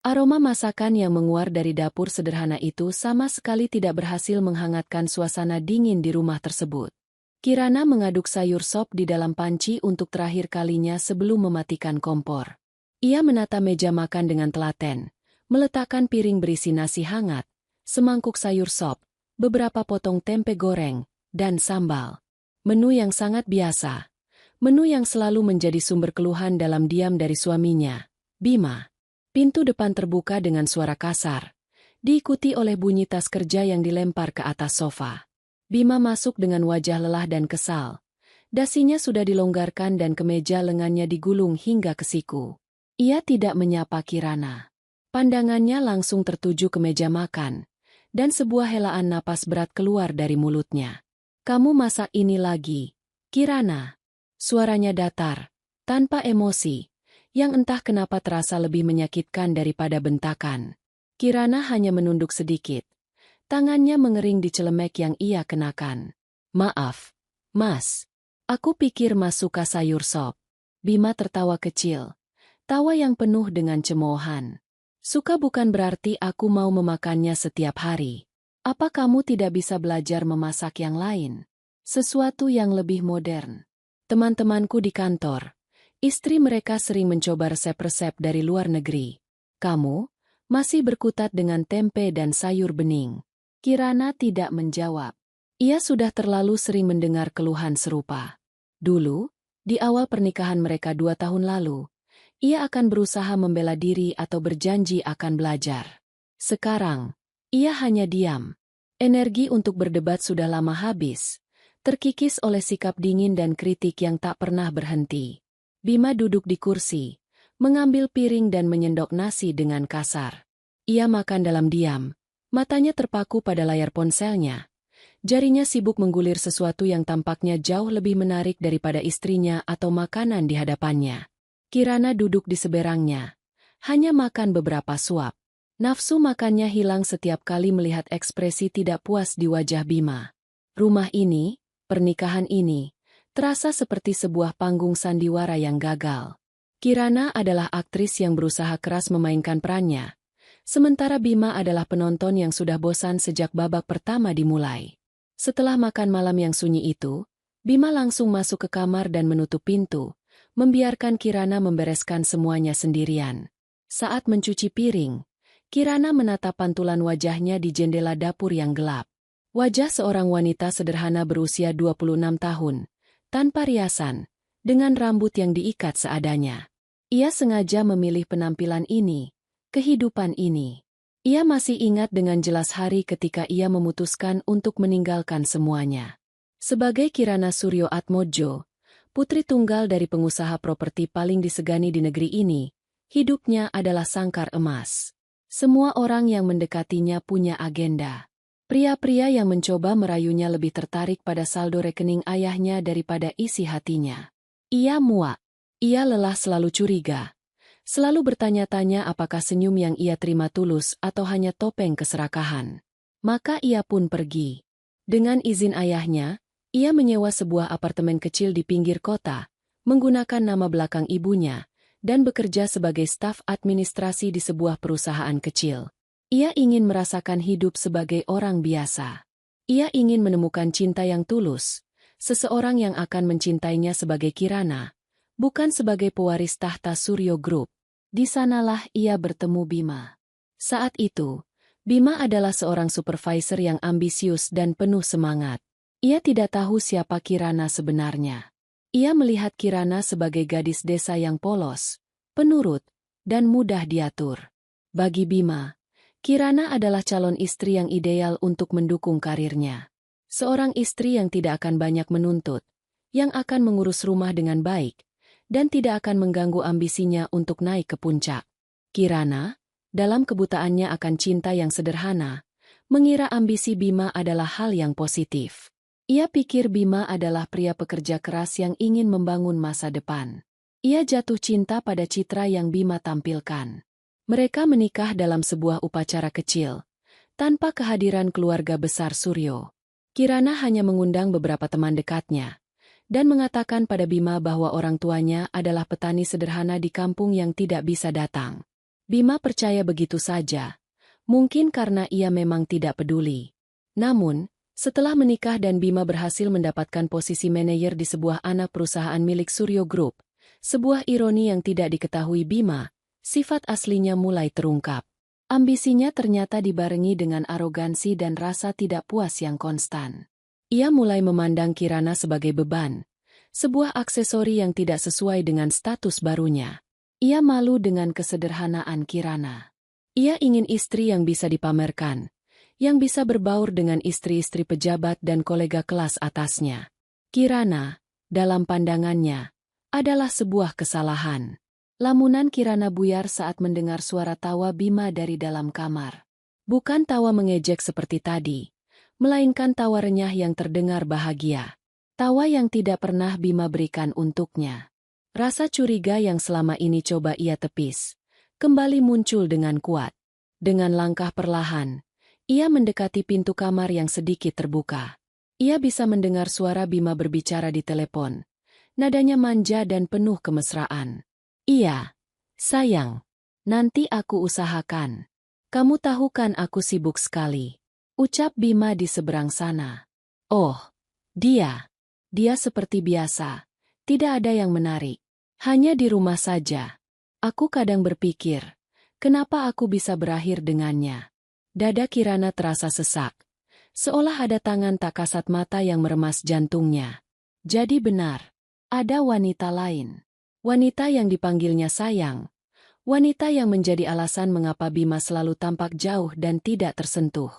Aroma masakan yang menguar dari dapur sederhana itu sama sekali tidak berhasil menghangatkan suasana dingin di rumah tersebut. Kirana mengaduk sayur sop di dalam panci untuk terakhir kalinya sebelum mematikan kompor. Ia menata meja makan dengan telaten, meletakkan piring berisi nasi hangat, semangkuk sayur sop, beberapa potong tempe goreng, dan sambal. Menu yang sangat biasa. Menu yang selalu menjadi sumber keluhan dalam diam dari suaminya, Bima. Pintu depan terbuka dengan suara kasar, diikuti oleh bunyi tas kerja yang dilempar ke atas sofa. Bima masuk dengan wajah lelah dan kesal. Dasinya sudah dilonggarkan dan kemeja lengannya digulung hingga ke siku. Ia tidak menyapa Kirana. Pandangannya langsung tertuju ke meja makan, dan sebuah helaan napas berat keluar dari mulutnya. "Kamu masak ini lagi, Kirana?" Suaranya datar, tanpa emosi, yang entah kenapa terasa lebih menyakitkan daripada bentakan. Kirana hanya menunduk sedikit. Tangannya mengering di celemek yang ia kenakan. "Maaf, Mas. Aku pikir Mas suka sayur sop." Bima tertawa kecil. Tawa yang penuh dengan cemoohan. "Suka bukan berarti aku mau memakannya setiap hari. Apa kamu tidak bisa belajar memasak yang lain? Sesuatu yang lebih modern." Teman-temanku di kantor, istri mereka sering mencoba resep-resep dari luar negeri. Kamu masih berkutat dengan tempe dan sayur bening. Kirana tidak menjawab. Ia sudah terlalu sering mendengar keluhan serupa. Dulu, di awal pernikahan mereka 2 tahun lalu, ia akan berusaha membela diri atau berjanji akan belajar. Sekarang, ia hanya diam. Energi untuk berdebat sudah lama habis, terkikis oleh sikap dingin dan kritik yang tak pernah berhenti. Bima duduk di kursi, mengambil piring dan menyendok nasi dengan kasar. Ia makan dalam diam, matanya terpaku pada layar ponselnya. Jarinya sibuk menggulir sesuatu yang tampaknya jauh lebih menarik daripada istrinya atau makanan di hadapannya. Kirana duduk di seberangnya, hanya makan beberapa suap. Nafsu makannya hilang setiap kali melihat ekspresi tidak puas di wajah Bima. Rumah ini, pernikahan ini, terasa seperti sebuah panggung sandiwara yang gagal. Kirana adalah aktris yang berusaha keras memainkan perannya, sementara Bima adalah penonton yang sudah bosan sejak babak pertama dimulai. Setelah makan malam yang sunyi itu, Bima langsung masuk ke kamar dan menutup pintu, membiarkan Kirana membereskan semuanya sendirian. Saat mencuci piring, Kirana menatap pantulan wajahnya di jendela dapur yang gelap. Wajah seorang wanita sederhana berusia 26 tahun, tanpa riasan, dengan rambut yang diikat seadanya. Ia sengaja memilih penampilan ini, kehidupan ini. Ia masih ingat dengan jelas hari ketika ia memutuskan untuk meninggalkan semuanya. Sebagai Kirana Suryo Atmojo, putri tunggal dari pengusaha properti paling disegani di negeri ini, hidupnya adalah sangkar emas. Semua orang yang mendekatinya punya agenda. Pria-pria yang mencoba merayunya lebih tertarik pada saldo rekening ayahnya daripada isi hatinya. Ia muak. Ia lelah selalu curiga. Selalu bertanya-tanya apakah senyum yang ia terima tulus atau hanya topeng keserakahan. Maka ia pun pergi. Dengan izin ayahnya, ia menyewa sebuah apartemen kecil di pinggir kota, menggunakan nama belakang ibunya, dan bekerja sebagai staf administrasi di sebuah perusahaan kecil. Ia ingin merasakan hidup sebagai orang biasa. Ia ingin menemukan cinta yang tulus, seseorang yang akan mencintainya sebagai Kirana, bukan sebagai pewaris tahta Suryo Group. Di sanalah ia bertemu Bima. Saat itu, Bima adalah seorang supervisor yang ambisius dan penuh semangat. Ia tidak tahu siapa Kirana sebenarnya. Ia melihat Kirana sebagai gadis desa yang polos, penurut, dan mudah diatur. Bagi Bima, Kirana adalah calon istri yang ideal untuk mendukung karirnya. Seorang istri yang tidak akan banyak menuntut, yang akan mengurus rumah dengan baik, dan tidak akan mengganggu ambisinya untuk naik ke puncak. Kirana, dalam kebutaannya akan cinta yang sederhana, mengira ambisi Bima adalah hal yang positif. Ia pikir Bima adalah pria pekerja keras yang ingin membangun masa depan. Ia jatuh cinta pada citra yang Bima tampilkan. Mereka menikah dalam sebuah upacara kecil, tanpa kehadiran keluarga besar Suryo. Kirana hanya mengundang beberapa teman dekatnya, dan mengatakan pada Bima bahwa orang tuanya adalah petani sederhana di kampung yang tidak bisa datang. Bima percaya begitu saja. Mungkin karena ia memang tidak peduli. Namun, setelah menikah dan Bima berhasil mendapatkan posisi manajer di sebuah anak perusahaan milik Suryo Group, sebuah ironi yang tidak diketahui Bima, sifat aslinya mulai terungkap. Ambisinya ternyata dibarengi dengan arogansi dan rasa tidak puas yang konstan. Ia mulai memandang Kirana sebagai beban, sebuah aksesori yang tidak sesuai dengan status barunya. Ia malu dengan kesederhanaan Kirana. Ia ingin istri yang bisa dipamerkan, yang bisa berbaur dengan istri-istri pejabat dan kolega kelas atasnya. Kirana, dalam pandangannya, adalah sebuah kesalahan. Lamunan Kirana buyar saat mendengar suara tawa Bima dari dalam kamar. Bukan tawa mengejek seperti tadi, melainkan tawa renyah yang terdengar bahagia. Tawa yang tidak pernah Bima berikan untuknya. Rasa curiga yang selama ini coba ia tepis, kembali muncul dengan kuat. Dengan langkah perlahan, ia mendekati pintu kamar yang sedikit terbuka. Ia bisa mendengar suara Bima berbicara di telepon. Nadanya manja dan penuh kemesraan. Iya, sayang. Nanti aku usahakan. Kamu tahu kan aku sibuk sekali. Ucap Bima di seberang sana. Oh, dia. Dia seperti biasa. Tidak ada yang menarik. Hanya di rumah saja. Aku kadang berpikir, kenapa aku bisa berakhir dengannya. Dada Kirana terasa sesak. Seolah ada tangan tak kasat mata yang meremas jantungnya. Jadi benar, ada wanita lain. Wanita yang dipanggilnya sayang. Wanita yang menjadi alasan mengapa Bima selalu tampak jauh dan tidak tersentuh.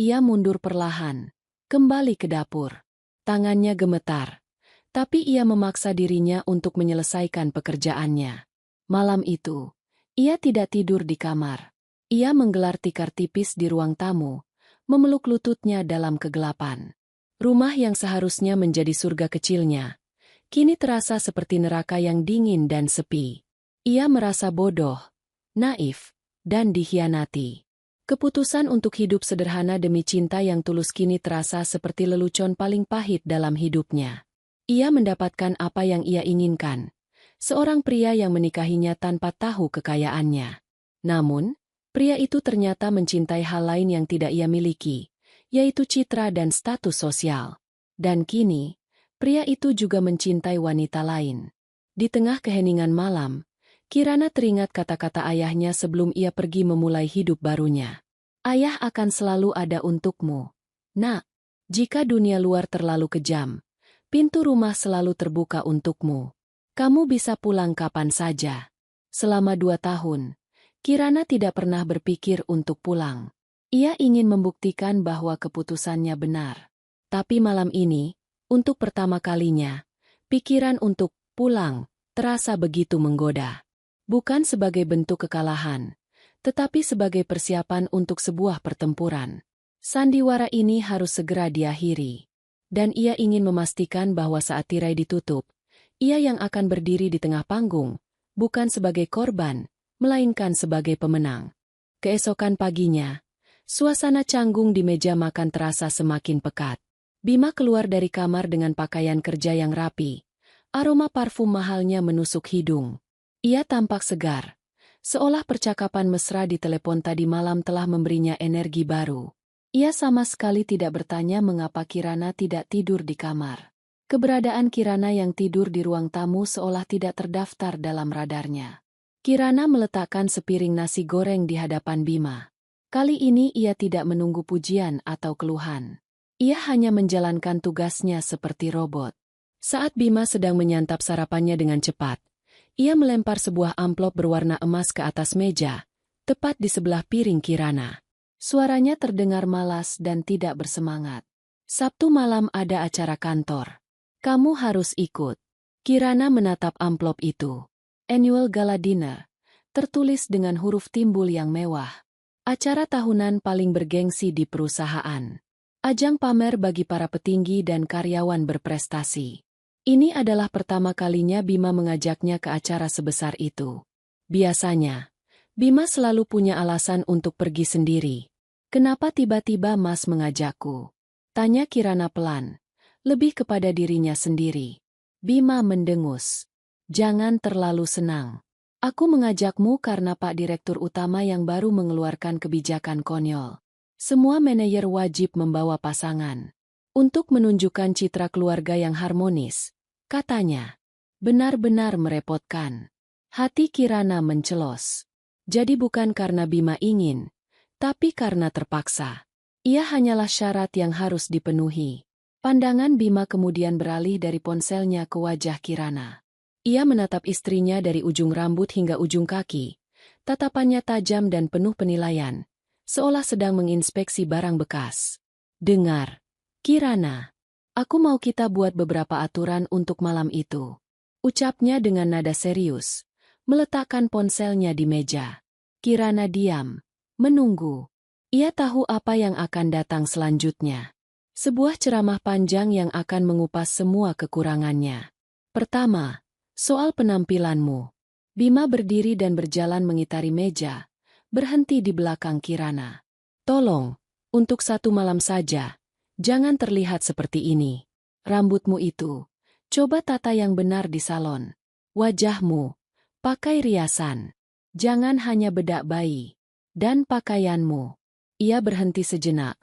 Ia mundur perlahan, kembali ke dapur. Tangannya gemetar. Tapi ia memaksa dirinya untuk menyelesaikan pekerjaannya. Malam itu, ia tidak tidur di kamar. Ia menggelar tikar tipis di ruang tamu, memeluk lututnya dalam kegelapan. Rumah yang seharusnya menjadi surga kecilnya, kini terasa seperti neraka yang dingin dan sepi. Ia merasa bodoh, naif, dan dikhianati. Keputusan untuk hidup sederhana demi cinta yang tulus kini terasa seperti lelucon paling pahit dalam hidupnya. Ia mendapatkan apa yang ia inginkan, seorang pria yang menikahinya tanpa tahu kekayaannya. Namun, pria itu ternyata mencintai hal lain yang tidak ia miliki, yaitu citra dan status sosial. Dan kini, pria itu juga mencintai wanita lain. Di tengah keheningan malam, Kirana teringat kata-kata ayahnya sebelum ia pergi memulai hidup barunya. Ayah akan selalu ada untukmu. Nak, jika dunia luar terlalu kejam, pintu rumah selalu terbuka untukmu. Kamu bisa pulang kapan saja. Selama 2 tahun, Kirana tidak pernah berpikir untuk pulang. Ia ingin membuktikan bahwa keputusannya benar. Tapi malam ini, untuk pertama kalinya, pikiran untuk pulang terasa begitu menggoda. Bukan sebagai bentuk kekalahan, tetapi sebagai persiapan untuk sebuah pertempuran. Sandiwara ini harus segera diakhiri. Dan ia ingin memastikan bahwa saat tirai ditutup, ia yang akan berdiri di tengah panggung, bukan sebagai korban, melainkan sebagai pemenang. Keesokan paginya, suasana canggung di meja makan terasa semakin pekat. Bima keluar dari kamar dengan pakaian kerja yang rapi. Aroma parfum mahalnya menusuk hidung. Ia tampak segar, seolah percakapan mesra di telepon tadi malam telah memberinya energi baru. Ia sama sekali tidak bertanya mengapa Kirana tidak tidur di kamar. Keberadaan Kirana yang tidur di ruang tamu seolah tidak terdaftar dalam radarnya. Kirana meletakkan sepiring nasi goreng di hadapan Bima. Kali ini ia tidak menunggu pujian atau keluhan. Ia hanya menjalankan tugasnya seperti robot. Saat Bima sedang menyantap sarapannya dengan cepat, ia melempar sebuah amplop berwarna emas ke atas meja, tepat di sebelah piring Kirana. Suaranya terdengar malas dan tidak bersemangat. Sabtu malam ada acara kantor. Kamu harus ikut. Kirana menatap amplop itu. Annual Gala Dinner, tertulis dengan huruf timbul yang mewah. Acara tahunan paling bergengsi di perusahaan. Ajang pamer bagi para petinggi dan karyawan berprestasi. Ini adalah pertama kalinya Bima mengajaknya ke acara sebesar itu. Biasanya, Bima selalu punya alasan untuk pergi sendiri. Kenapa tiba-tiba Mas mengajakku? Tanya Kirana pelan, lebih kepada dirinya sendiri. Bima mendengus. Jangan terlalu senang. Aku mengajakmu karena Pak Direktur Utama yang baru mengeluarkan kebijakan konyol. Semua manajer wajib membawa pasangan. Untuk menunjukkan citra keluarga yang harmonis, katanya. Benar-benar merepotkan. Hati Kirana mencelos. Jadi bukan karena Bima ingin, tapi karena terpaksa. Ia hanyalah syarat yang harus dipenuhi. Pandangan Bima kemudian beralih dari ponselnya ke wajah Kirana. Ia menatap istrinya dari ujung rambut hingga ujung kaki. Tatapannya tajam dan penuh penilaian, seolah sedang menginspeksi barang bekas. Dengar, Kirana. Aku mau kita buat beberapa aturan untuk malam itu. Ucapnya dengan nada serius, meletakkan ponselnya di meja. Kirana diam, menunggu. Ia tahu apa yang akan datang selanjutnya. Sebuah ceramah panjang yang akan mengupas semua kekurangannya. Pertama, soal penampilanmu. Bima berdiri dan berjalan mengitari meja, berhenti di belakang Kirana. Tolong, untuk satu malam saja, jangan terlihat seperti ini. Rambutmu itu, coba tata yang benar di salon. Wajahmu, pakai riasan. Jangan hanya bedak bayi. Dan pakaianmu. Ia berhenti sejenak,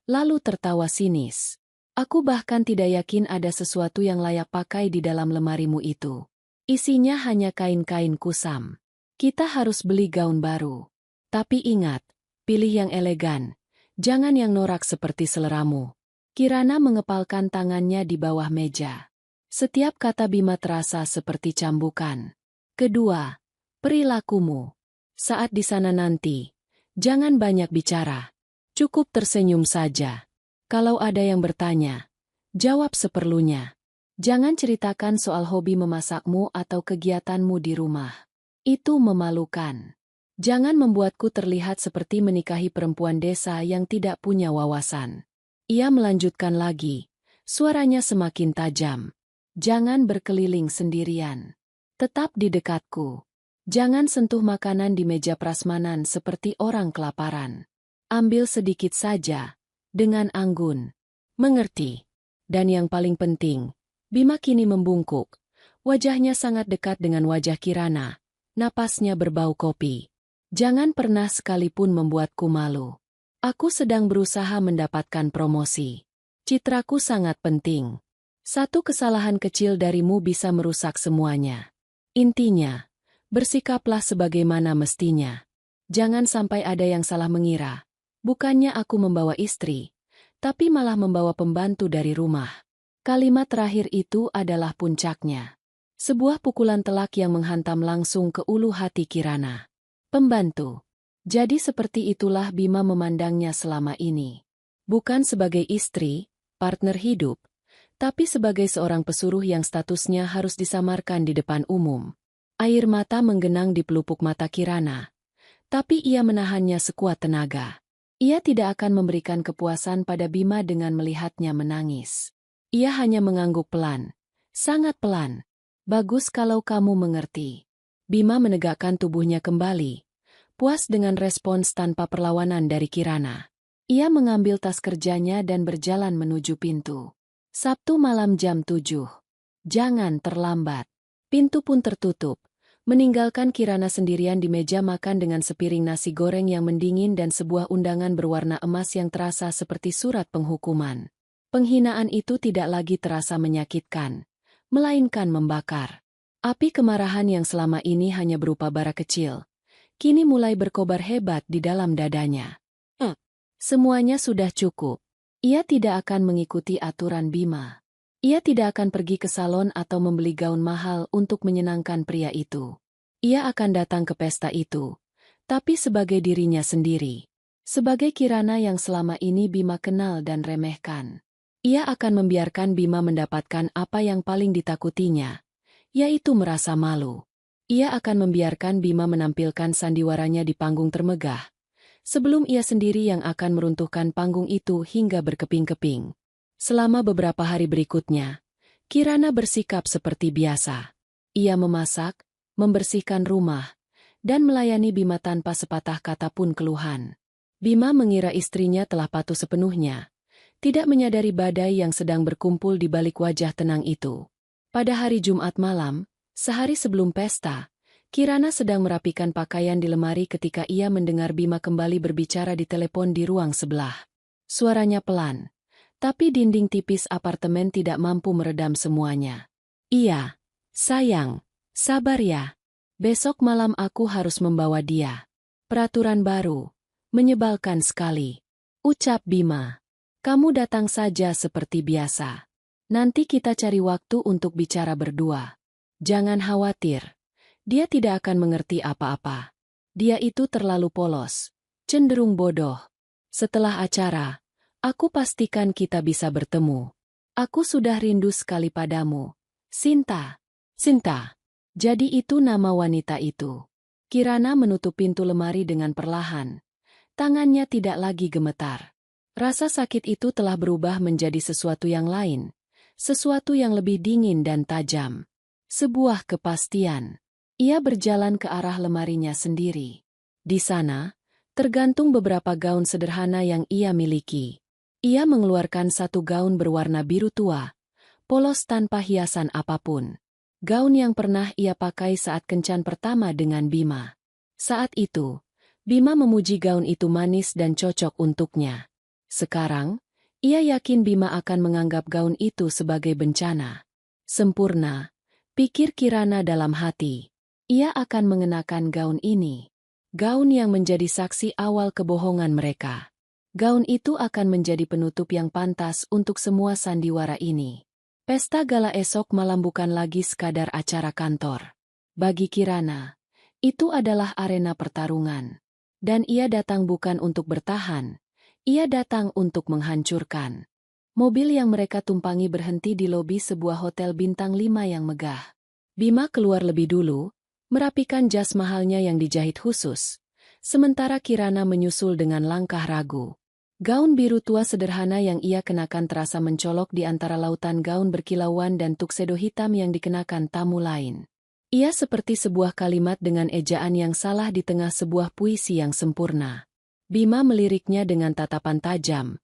lalu tertawa sinis. Aku bahkan tidak yakin ada sesuatu yang layak pakai di dalam lemarimu itu. Isinya hanya kain-kain kusam. Kita harus beli gaun baru. Tapi ingat, pilih yang elegan. Jangan yang norak seperti seleramu. Kirana mengepalkan tangannya di bawah meja. Setiap kata Bima terasa seperti cambukan. Kedua, perilakumu. Saat di sana nanti, jangan banyak bicara. Cukup tersenyum saja. Kalau ada yang bertanya, jawab seperlunya. Jangan ceritakan soal hobi memasakmu atau kegiatanmu di rumah. Itu memalukan. Jangan membuatku terlihat seperti menikahi perempuan desa yang tidak punya wawasan. Ia melanjutkan lagi, suaranya semakin tajam. Jangan berkeliling sendirian. Tetap di dekatku. Jangan sentuh makanan di meja prasmanan seperti orang kelaparan. Ambil sedikit saja, dengan anggun. Mengerti? Dan yang paling penting, Bima kini membungkuk. Wajahnya sangat dekat dengan wajah Kirana. Napasnya berbau kopi. Jangan pernah sekalipun membuatku malu. Aku sedang berusaha mendapatkan promosi. Citraku sangat penting. Satu kesalahan kecil darimu bisa merusak semuanya. Intinya, bersikaplah sebagaimana mestinya. Jangan sampai ada yang salah mengira. Bukannya aku membawa istri, tapi malah membawa pembantu dari rumah. Kalimat terakhir itu adalah puncaknya. Sebuah pukulan telak yang menghantam langsung ke ulu hati Kirana. Pembantu. Jadi seperti itulah Bima memandangnya selama ini. Bukan sebagai istri, partner hidup, tapi sebagai seorang pesuruh yang statusnya harus disamarkan di depan umum. Air mata menggenang di pelupuk mata Kirana. Tapi ia menahannya sekuat tenaga. Ia tidak akan memberikan kepuasan pada Bima dengan melihatnya menangis. Ia hanya mengangguk pelan. Sangat pelan. Bagus kalau kamu mengerti. Bima menegakkan tubuhnya kembali. Puas dengan respons tanpa perlawanan dari Kirana. Ia mengambil tas kerjanya dan berjalan menuju pintu. Sabtu malam jam 7. Jangan terlambat. Pintu pun tertutup. Meninggalkan Kirana sendirian di meja makan dengan sepiring nasi goreng yang mendingin dan sebuah undangan berwarna emas yang terasa seperti surat penghukuman. Penghinaan itu tidak lagi terasa menyakitkan, melainkan membakar. Api kemarahan yang selama ini hanya berupa bara kecil, kini mulai berkobar hebat di dalam dadanya. Semuanya sudah cukup. Ia tidak akan mengikuti aturan Bima. Ia tidak akan pergi ke salon atau membeli gaun mahal untuk menyenangkan pria itu. Ia akan datang ke pesta itu, tapi sebagai dirinya sendiri. Sebagai Kirana yang selama ini Bima kenal dan remehkan. Ia akan membiarkan Bima mendapatkan apa yang paling ditakutinya, yaitu merasa malu. Ia akan membiarkan Bima menampilkan sandiwaranya di panggung termegah, sebelum ia sendiri yang akan meruntuhkan panggung itu hingga berkeping-keping. Selama beberapa hari berikutnya, Kirana bersikap seperti biasa. Ia memasak, membersihkan rumah, dan melayani Bima tanpa sepatah kata pun keluhan. Bima mengira istrinya telah patuh sepenuhnya, tidak menyadari badai yang sedang berkumpul di balik wajah tenang itu. Pada hari Jumat malam, sehari sebelum pesta, Kirana sedang merapikan pakaian di lemari ketika ia mendengar Bima kembali berbicara di telepon di ruang sebelah. Suaranya pelan, tapi dinding tipis apartemen tidak mampu meredam semuanya. Iya, sayang, sabar ya. Besok malam aku harus membawa dia. Peraturan baru, menyebalkan sekali. Ucap Bima. Kamu datang saja seperti biasa. Nanti kita cari waktu untuk bicara berdua. Jangan khawatir. Dia tidak akan mengerti apa-apa. Dia itu terlalu polos, cenderung bodoh. Setelah acara, aku pastikan kita bisa bertemu. Aku sudah rindu sekali padamu. Sinta. Sinta. Jadi itu nama wanita itu. Kirana menutup pintu lemari dengan perlahan. Tangannya tidak lagi gemetar. Rasa sakit itu telah berubah menjadi sesuatu yang lain. Sesuatu yang lebih dingin dan tajam. Sebuah kepastian. Ia berjalan ke arah lemarinya sendiri. Di sana, tergantung beberapa gaun sederhana yang ia miliki. Ia mengeluarkan satu gaun berwarna biru tua, polos tanpa hiasan apapun. Gaun yang pernah ia pakai saat kencan pertama dengan Bima. Saat itu, Bima memuji gaun itu manis dan cocok untuknya. Sekarang, ia yakin Bima akan menganggap gaun itu sebagai bencana. Sempurna, pikir Kirana dalam hati. Ia akan mengenakan gaun ini. Gaun yang menjadi saksi awal kebohongan mereka. Gaun itu akan menjadi penutup yang pantas untuk semua sandiwara ini. Pesta gala esok malam bukan lagi sekadar acara kantor. Bagi Kirana, itu adalah arena pertarungan. Dan ia datang bukan untuk bertahan. Ia datang untuk menghancurkan. Mobil yang mereka tumpangi berhenti di lobi sebuah hotel bintang 5 yang megah. Bima keluar lebih dulu, merapikan jas mahalnya yang dijahit khusus. Sementara Kirana menyusul dengan langkah ragu. Gaun biru tua sederhana yang ia kenakan terasa mencolok di antara lautan gaun berkilauan dan tuxedo hitam yang dikenakan tamu lain. Ia seperti sebuah kalimat dengan ejaan yang salah di tengah sebuah puisi yang sempurna. Bima meliriknya dengan tatapan tajam,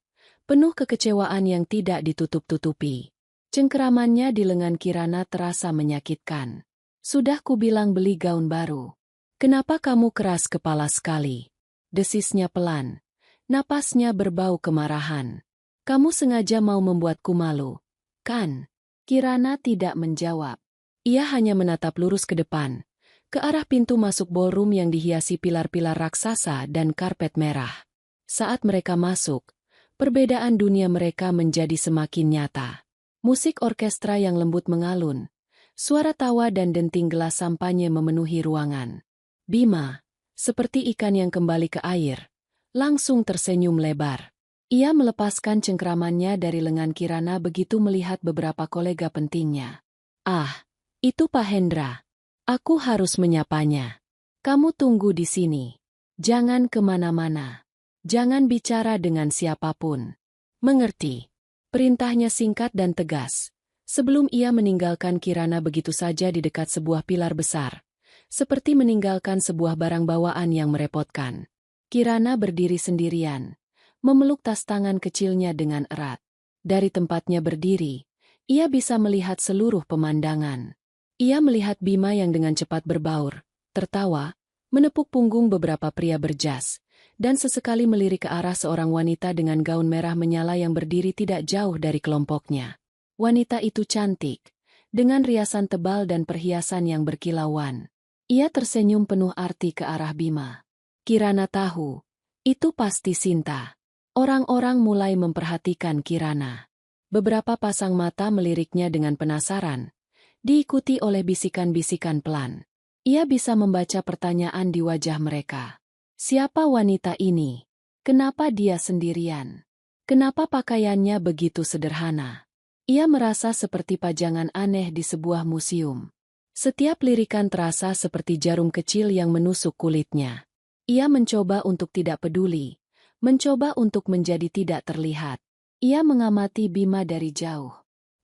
penuh kekecewaan yang tidak ditutup-tutupi. Cengkeramannya di lengan Kirana terasa menyakitkan. Sudah kubilang beli gaun baru. Kenapa kamu keras kepala sekali? Desisnya pelan. Napasnya berbau kemarahan. Kamu sengaja mau membuatku malu, kan? Kirana tidak menjawab. Ia hanya menatap lurus ke depan, ke arah pintu masuk ballroom yang dihiasi pilar-pilar raksasa dan karpet merah. Saat mereka masuk, perbedaan dunia mereka menjadi semakin nyata. Musik orkestra yang lembut mengalun. Suara tawa dan denting gelas sampanye memenuhi ruangan. Bima, seperti ikan yang kembali ke air, langsung tersenyum lebar. Ia melepaskan cengkeramannya dari lengan Kirana begitu melihat beberapa kolega pentingnya. Ah, itu Pak Hendra. Aku harus menyapanya. Kamu tunggu di sini. Jangan kemana-mana. Jangan bicara dengan siapapun. Mengerti? Perintahnya singkat dan tegas. Sebelum ia meninggalkan Kirana begitu saja di dekat sebuah pilar besar, seperti meninggalkan sebuah barang bawaan yang merepotkan. Kirana berdiri sendirian, memeluk tas tangan kecilnya dengan erat. Dari tempatnya berdiri, ia bisa melihat seluruh pemandangan. Ia melihat Bima yang dengan cepat berbaur, tertawa, menepuk punggung beberapa pria berjas, dan sesekali melirik ke arah seorang wanita dengan gaun merah menyala yang berdiri tidak jauh dari kelompoknya. Wanita itu cantik, dengan riasan tebal dan perhiasan yang berkilauan. Ia tersenyum penuh arti ke arah Bima. Kirana tahu, itu pasti Sinta. Orang-orang mulai memperhatikan Kirana. Beberapa pasang mata meliriknya dengan penasaran, diikuti oleh bisikan-bisikan pelan. Ia bisa membaca pertanyaan di wajah mereka. Siapa wanita ini? Kenapa dia sendirian? Kenapa pakaiannya begitu sederhana? Ia merasa seperti pajangan aneh di sebuah museum. Setiap lirikan terasa seperti jarum kecil yang menusuk kulitnya. Ia mencoba untuk tidak peduli, mencoba untuk menjadi tidak terlihat. Ia mengamati Bima dari jauh.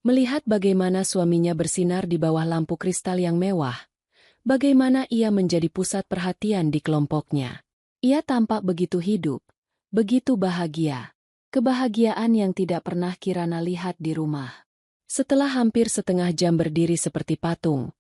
Melihat bagaimana suaminya bersinar di bawah lampu kristal yang mewah, bagaimana ia menjadi pusat perhatian di kelompoknya. Ia tampak begitu hidup, begitu bahagia. Kebahagiaan yang tidak pernah Kirana lihat di rumah. Setelah hampir setengah jam berdiri seperti patung,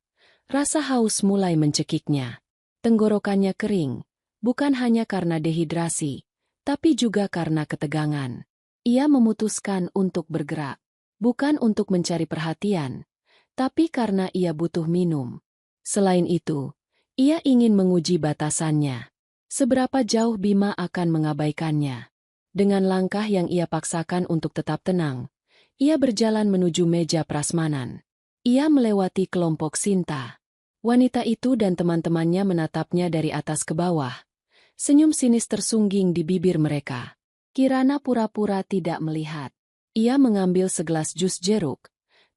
Rasa haus mulai mencekiknya. Tenggorokannya kering, bukan hanya karena dehidrasi, tapi juga karena ketegangan. Ia memutuskan untuk bergerak, bukan untuk mencari perhatian, tapi karena ia butuh minum. Selain itu, ia ingin menguji batasannya. Seberapa jauh Bima akan mengabaikannya. Dengan langkah yang ia paksakan untuk tetap tenang, ia berjalan menuju meja prasmanan. Ia melewati kelompok Sinta. Wanita itu dan teman-temannya menatapnya dari atas ke bawah. Senyum sinis tersungging di bibir mereka. Kirana pura-pura tidak melihat. Ia mengambil segelas jus jeruk.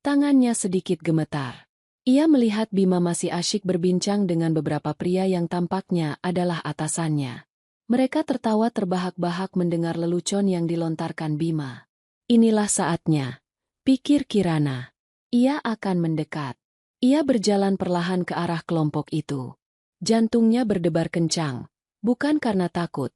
Tangannya sedikit gemetar. Ia melihat Bima masih asyik berbincang dengan beberapa pria yang tampaknya adalah atasannya. Mereka tertawa terbahak-bahak mendengar lelucon yang dilontarkan Bima. Inilah saatnya, pikir Kirana. Ia akan mendekat. Ia berjalan perlahan ke arah kelompok itu. Jantungnya berdebar kencang, bukan karena takut,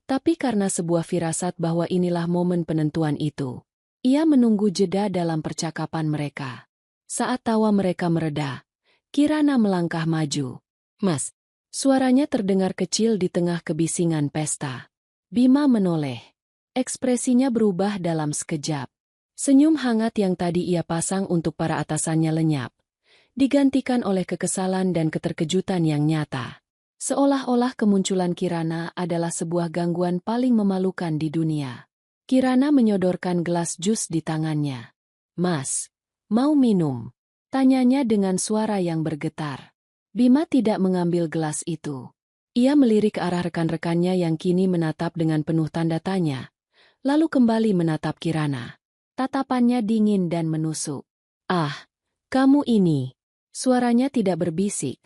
tapi karena sebuah firasat bahwa inilah momen penentuan itu. Ia menunggu jeda dalam percakapan mereka. Saat tawa mereka mereda, Kirana melangkah maju. "Mas." Suaranya terdengar kecil di tengah kebisingan pesta. Bima menoleh. Ekspresinya berubah dalam sekejap. Senyum hangat yang tadi ia pasang untuk para atasannya lenyap, digantikan oleh kekesalan dan keterkejutan yang nyata. Seolah-olah kemunculan Kirana adalah sebuah gangguan paling memalukan di dunia. Kirana menyodorkan gelas jus di tangannya. "Mas, mau minum?" tanyanya dengan suara yang bergetar. Bima tidak mengambil gelas itu. Ia melirik ke arah rekan-rekannya yang kini menatap dengan penuh tanda tanya, lalu kembali menatap Kirana. Tatapannya dingin dan menusuk. "Ah, kamu ini." Suaranya tidak berbisik,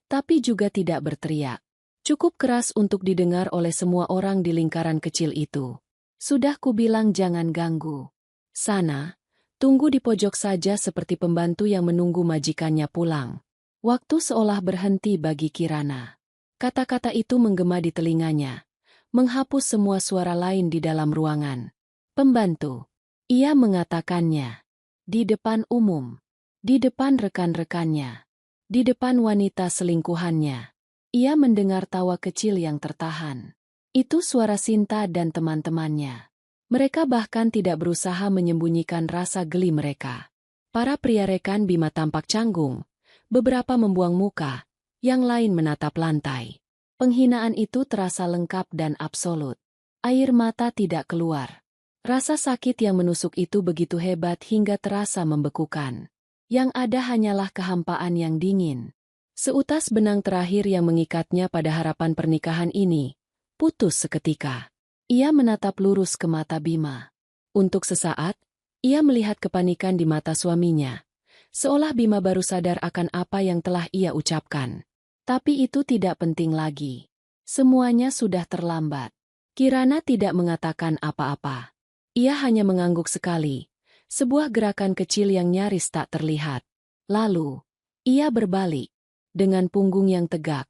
tapi juga tidak berteriak. Cukup keras untuk didengar oleh semua orang di lingkaran kecil itu. "Sudah kubilang jangan ganggu. Sana, tunggu di pojok saja seperti pembantu yang menunggu majikannya pulang." Waktu seolah berhenti bagi Kirana. Kata-kata itu menggema di telinganya, menghapus semua suara lain di dalam ruangan. "Pembantu." Ia mengatakannya. Di depan umum. Di depan rekan-rekannya. Di depan wanita selingkuhannya. Ia mendengar tawa kecil yang tertahan. Itu suara Sinta dan teman-temannya. Mereka bahkan tidak berusaha menyembunyikan rasa geli mereka. Para pria rekan Bima tampak canggung. Beberapa membuang muka, yang lain menatap lantai. Penghinaan itu terasa lengkap dan absolut. Air mata tidak keluar. Rasa sakit yang menusuk itu begitu hebat hingga terasa membekukan. Yang ada hanyalah kehampaan yang dingin. Seutas benang terakhir yang mengikatnya pada harapan pernikahan ini, putus seketika. Ia menatap lurus ke mata Bima. Untuk sesaat, ia melihat kepanikan di mata suaminya. Seolah Bima baru sadar akan apa yang telah ia ucapkan. Tapi itu tidak penting lagi. Semuanya sudah terlambat. Kirana tidak mengatakan apa-apa. Ia hanya mengangguk sekali. Sebuah gerakan kecil yang nyaris tak terlihat. Lalu, ia berbalik. Dengan punggung yang tegak,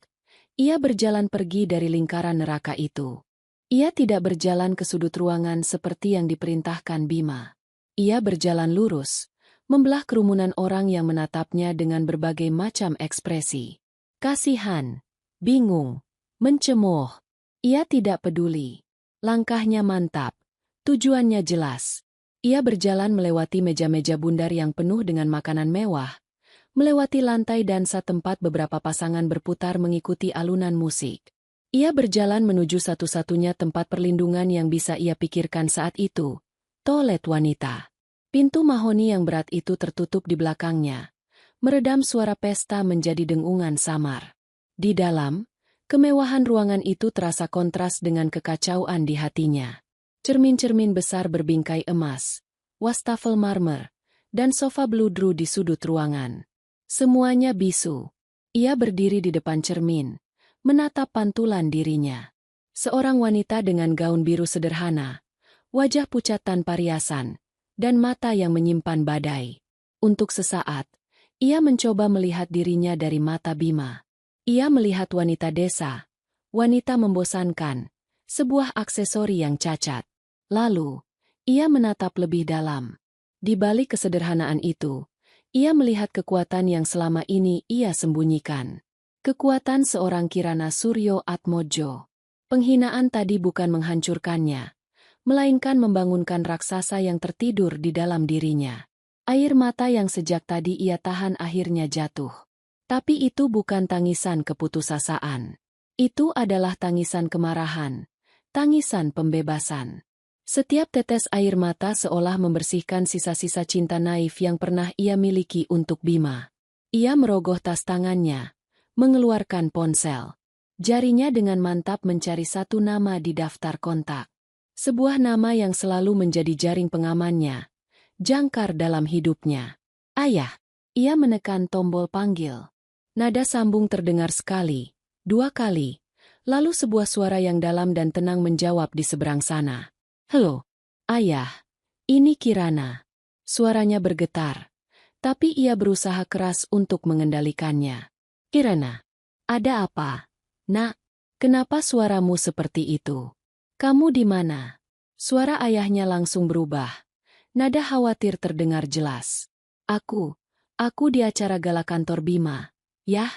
ia berjalan pergi dari lingkaran neraka itu. Ia tidak berjalan ke sudut ruangan seperti yang diperintahkan Bima. Ia berjalan lurus, membelah kerumunan orang yang menatapnya dengan berbagai macam ekspresi. Kasihan, bingung, mencemooh. Ia tidak peduli. Langkahnya mantap, tujuannya jelas. Ia berjalan melewati meja-meja bundar yang penuh dengan makanan mewah, melewati lantai dansa tempat beberapa pasangan berputar mengikuti alunan musik. Ia berjalan menuju satu-satunya tempat perlindungan yang bisa ia pikirkan saat itu, toilet wanita. Pintu mahoni yang berat itu tertutup di belakangnya, meredam suara pesta menjadi dengungan samar. Di dalam, kemewahan ruangan itu terasa kontras dengan kekacauan di hatinya. Cermin-cermin besar berbingkai emas, wastafel marmer, dan sofa bludru di sudut ruangan. Semuanya bisu. Ia berdiri di depan cermin, menatap pantulan dirinya. Seorang wanita dengan gaun biru sederhana, wajah pucat tanpa riasan, dan mata yang menyimpan badai. Untuk sesaat, ia mencoba melihat dirinya dari mata Bima. Ia melihat wanita desa, wanita membosankan, sebuah aksesori yang cacat. Lalu, ia menatap lebih dalam. Di balik kesederhanaan itu, Ia melihat kekuatan yang selama ini ia sembunyikan. Kekuatan seorang Kirana Suryo Atmojo. Penghinaan tadi bukan menghancurkannya, melainkan membangunkan raksasa yang tertidur di dalam dirinya. Air mata yang sejak tadi ia tahan akhirnya jatuh. Tapi itu bukan tangisan keputusasaan. Itu adalah tangisan kemarahan, tangisan pembebasan. Setiap tetes air mata seolah membersihkan sisa-sisa cinta naif yang pernah ia miliki untuk Bima. Ia merogoh tas tangannya, mengeluarkan ponsel. Jarinya dengan mantap mencari satu nama di daftar kontak. Sebuah nama yang selalu menjadi jaring pengamannya, jangkar dalam hidupnya. Ayah. Ia menekan tombol panggil. Nada sambung terdengar sekali, dua kali, lalu sebuah suara yang dalam dan tenang menjawab di seberang sana. Halo, ayah, ini Kirana. Suaranya bergetar, tapi ia berusaha keras untuk mengendalikannya. Kirana, ada apa? Nak, kenapa suaramu seperti itu? Kamu di mana? Suara ayahnya langsung berubah. Nada khawatir terdengar jelas. Aku di acara gala kantor Bima. Yah,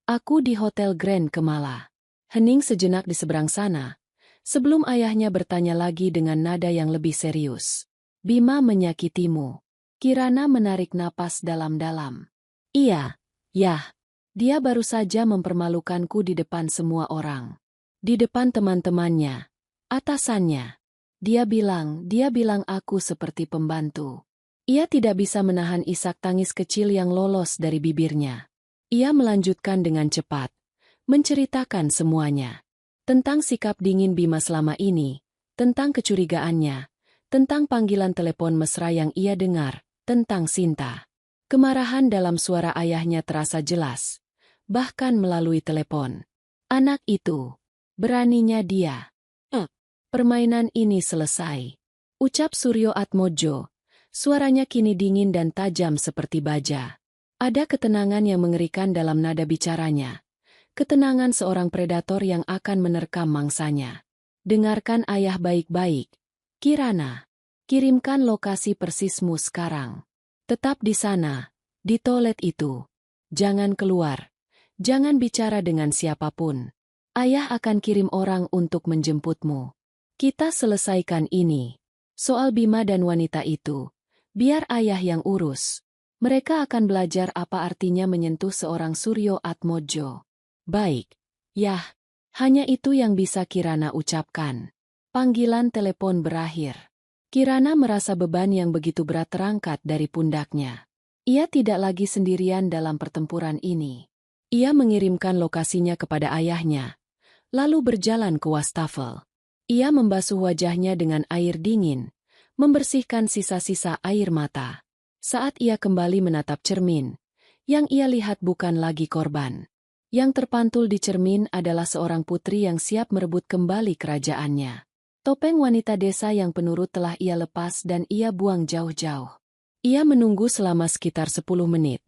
aku di Hotel Grand Kemala. Hening sejenak di seberang sana, sebelum ayahnya bertanya lagi dengan nada yang lebih serius. Bima menyakitimu. Kirana menarik napas dalam-dalam. Iya, yah. Dia baru saja mempermalukanku di depan semua orang. Di depan teman-temannya, atasannya. Dia bilang aku seperti pembantu. Ia tidak bisa menahan isak tangis kecil yang lolos dari bibirnya. Ia melanjutkan dengan cepat, menceritakan semuanya. Tentang sikap dingin Bima selama ini, tentang kecurigaannya, tentang panggilan telepon mesra yang ia dengar, tentang Sinta. Kemarahan dalam suara ayahnya terasa jelas, bahkan melalui telepon. Anak itu, beraninya dia. Permainan ini selesai. Ucap Suryo Atmojo, suaranya kini dingin dan tajam seperti baja. Ada ketenangan yang mengerikan dalam nada bicaranya. Ketenangan seorang predator yang akan menerkam mangsanya. Dengarkan ayah baik-baik. Kirana, kirimkan lokasi persismu sekarang. Tetap di sana, di toilet itu. Jangan keluar. Jangan bicara dengan siapapun. Ayah akan kirim orang untuk menjemputmu. Kita selesaikan ini. Soal Bima dan wanita itu, biar ayah yang urus. Mereka akan belajar apa artinya menyentuh seorang Suryo Atmojo. Baik. Yah, hanya itu yang bisa Kirana ucapkan. Panggilan telepon berakhir. Kirana merasa beban yang begitu berat terangkat dari pundaknya. Ia tidak lagi sendirian dalam pertempuran ini. Ia mengirimkan lokasinya kepada ayahnya, lalu berjalan ke wastafel. Ia membasuh wajahnya dengan air dingin, membersihkan sisa-sisa air mata. Saat ia kembali menatap cermin, yang ia lihat bukan lagi korban. Yang terpantul di cermin adalah seorang putri yang siap merebut kembali kerajaannya. Topeng wanita desa yang penurut telah ia lepas dan ia buang jauh-jauh. Ia menunggu selama sekitar 10 menit,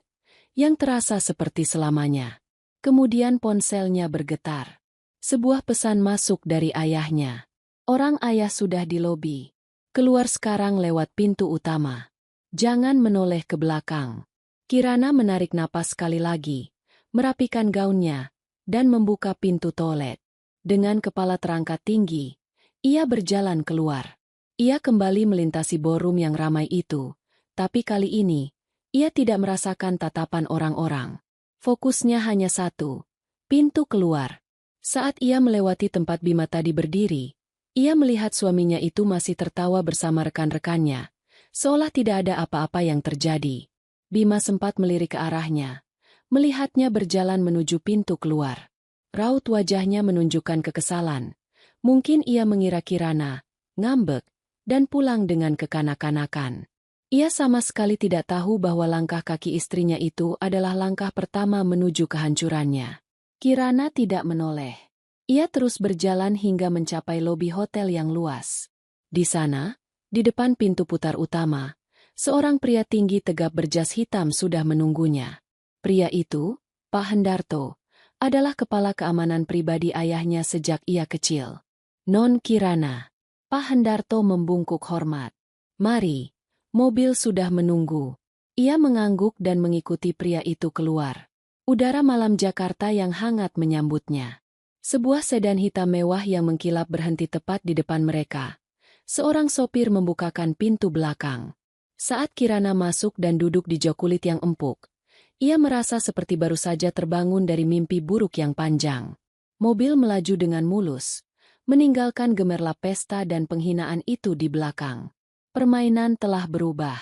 yang terasa seperti selamanya. Kemudian ponselnya bergetar. Sebuah pesan masuk dari ayahnya. Orang ayah sudah di lobi. Keluar sekarang lewat pintu utama. Jangan menoleh ke belakang. Kirana menarik napas sekali lagi, merapikan gaunnya, dan membuka pintu toilet. Dengan kepala terangkat tinggi, ia berjalan keluar. Ia kembali melintasi ballroom yang ramai itu, tapi kali ini, ia tidak merasakan tatapan orang-orang. Fokusnya hanya satu, pintu keluar. Saat ia melewati tempat Bima tadi berdiri, ia melihat suaminya itu masih tertawa bersama rekan-rekannya, seolah tidak ada apa-apa yang terjadi. Bima sempat melirik ke arahnya, melihatnya berjalan menuju pintu keluar. Raut wajahnya menunjukkan kekesalan. Mungkin ia mengira Kirana, ngambek, dan pulang dengan kekanak-kanakan. Ia sama sekali tidak tahu bahwa langkah kaki istrinya itu adalah langkah pertama menuju kehancurannya. Kirana tidak menoleh. Ia terus berjalan hingga mencapai lobi hotel yang luas. Di sana, di depan pintu putar utama, seorang pria tinggi tegap berjas hitam sudah menunggunya. Pria itu, Pak Hendarto, adalah kepala keamanan pribadi ayahnya sejak ia kecil. Non Kirana. Pak Hendarto membungkuk hormat. Mari, mobil sudah menunggu. Ia mengangguk dan mengikuti pria itu keluar. Udara malam Jakarta yang hangat menyambutnya. Sebuah sedan hitam mewah yang mengkilap berhenti tepat di depan mereka. Seorang sopir membukakan pintu belakang. Saat Kirana masuk dan duduk di jok kulit yang empuk, ia merasa seperti baru saja terbangun dari mimpi buruk yang panjang. Mobil melaju dengan mulus, meninggalkan gemerlap pesta dan penghinaan itu di belakang. Permainan telah berubah.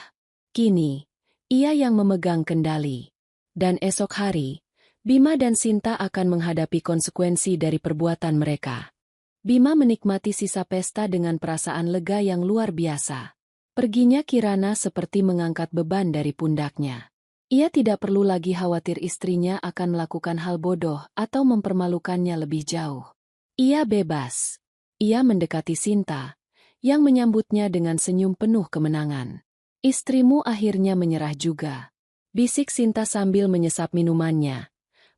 Kini, ia yang memegang kendali. Dan esok hari, Bima dan Sinta akan menghadapi konsekuensi dari perbuatan mereka. Bima menikmati sisa pesta dengan perasaan lega yang luar biasa. Perginya Kirana seperti mengangkat beban dari pundaknya. Ia tidak perlu lagi khawatir istrinya akan melakukan hal bodoh atau mempermalukannya lebih jauh. Ia bebas. Ia mendekati Sinta, yang menyambutnya dengan senyum penuh kemenangan. Istrimu akhirnya menyerah juga. Bisik Sinta sambil menyesap minumannya.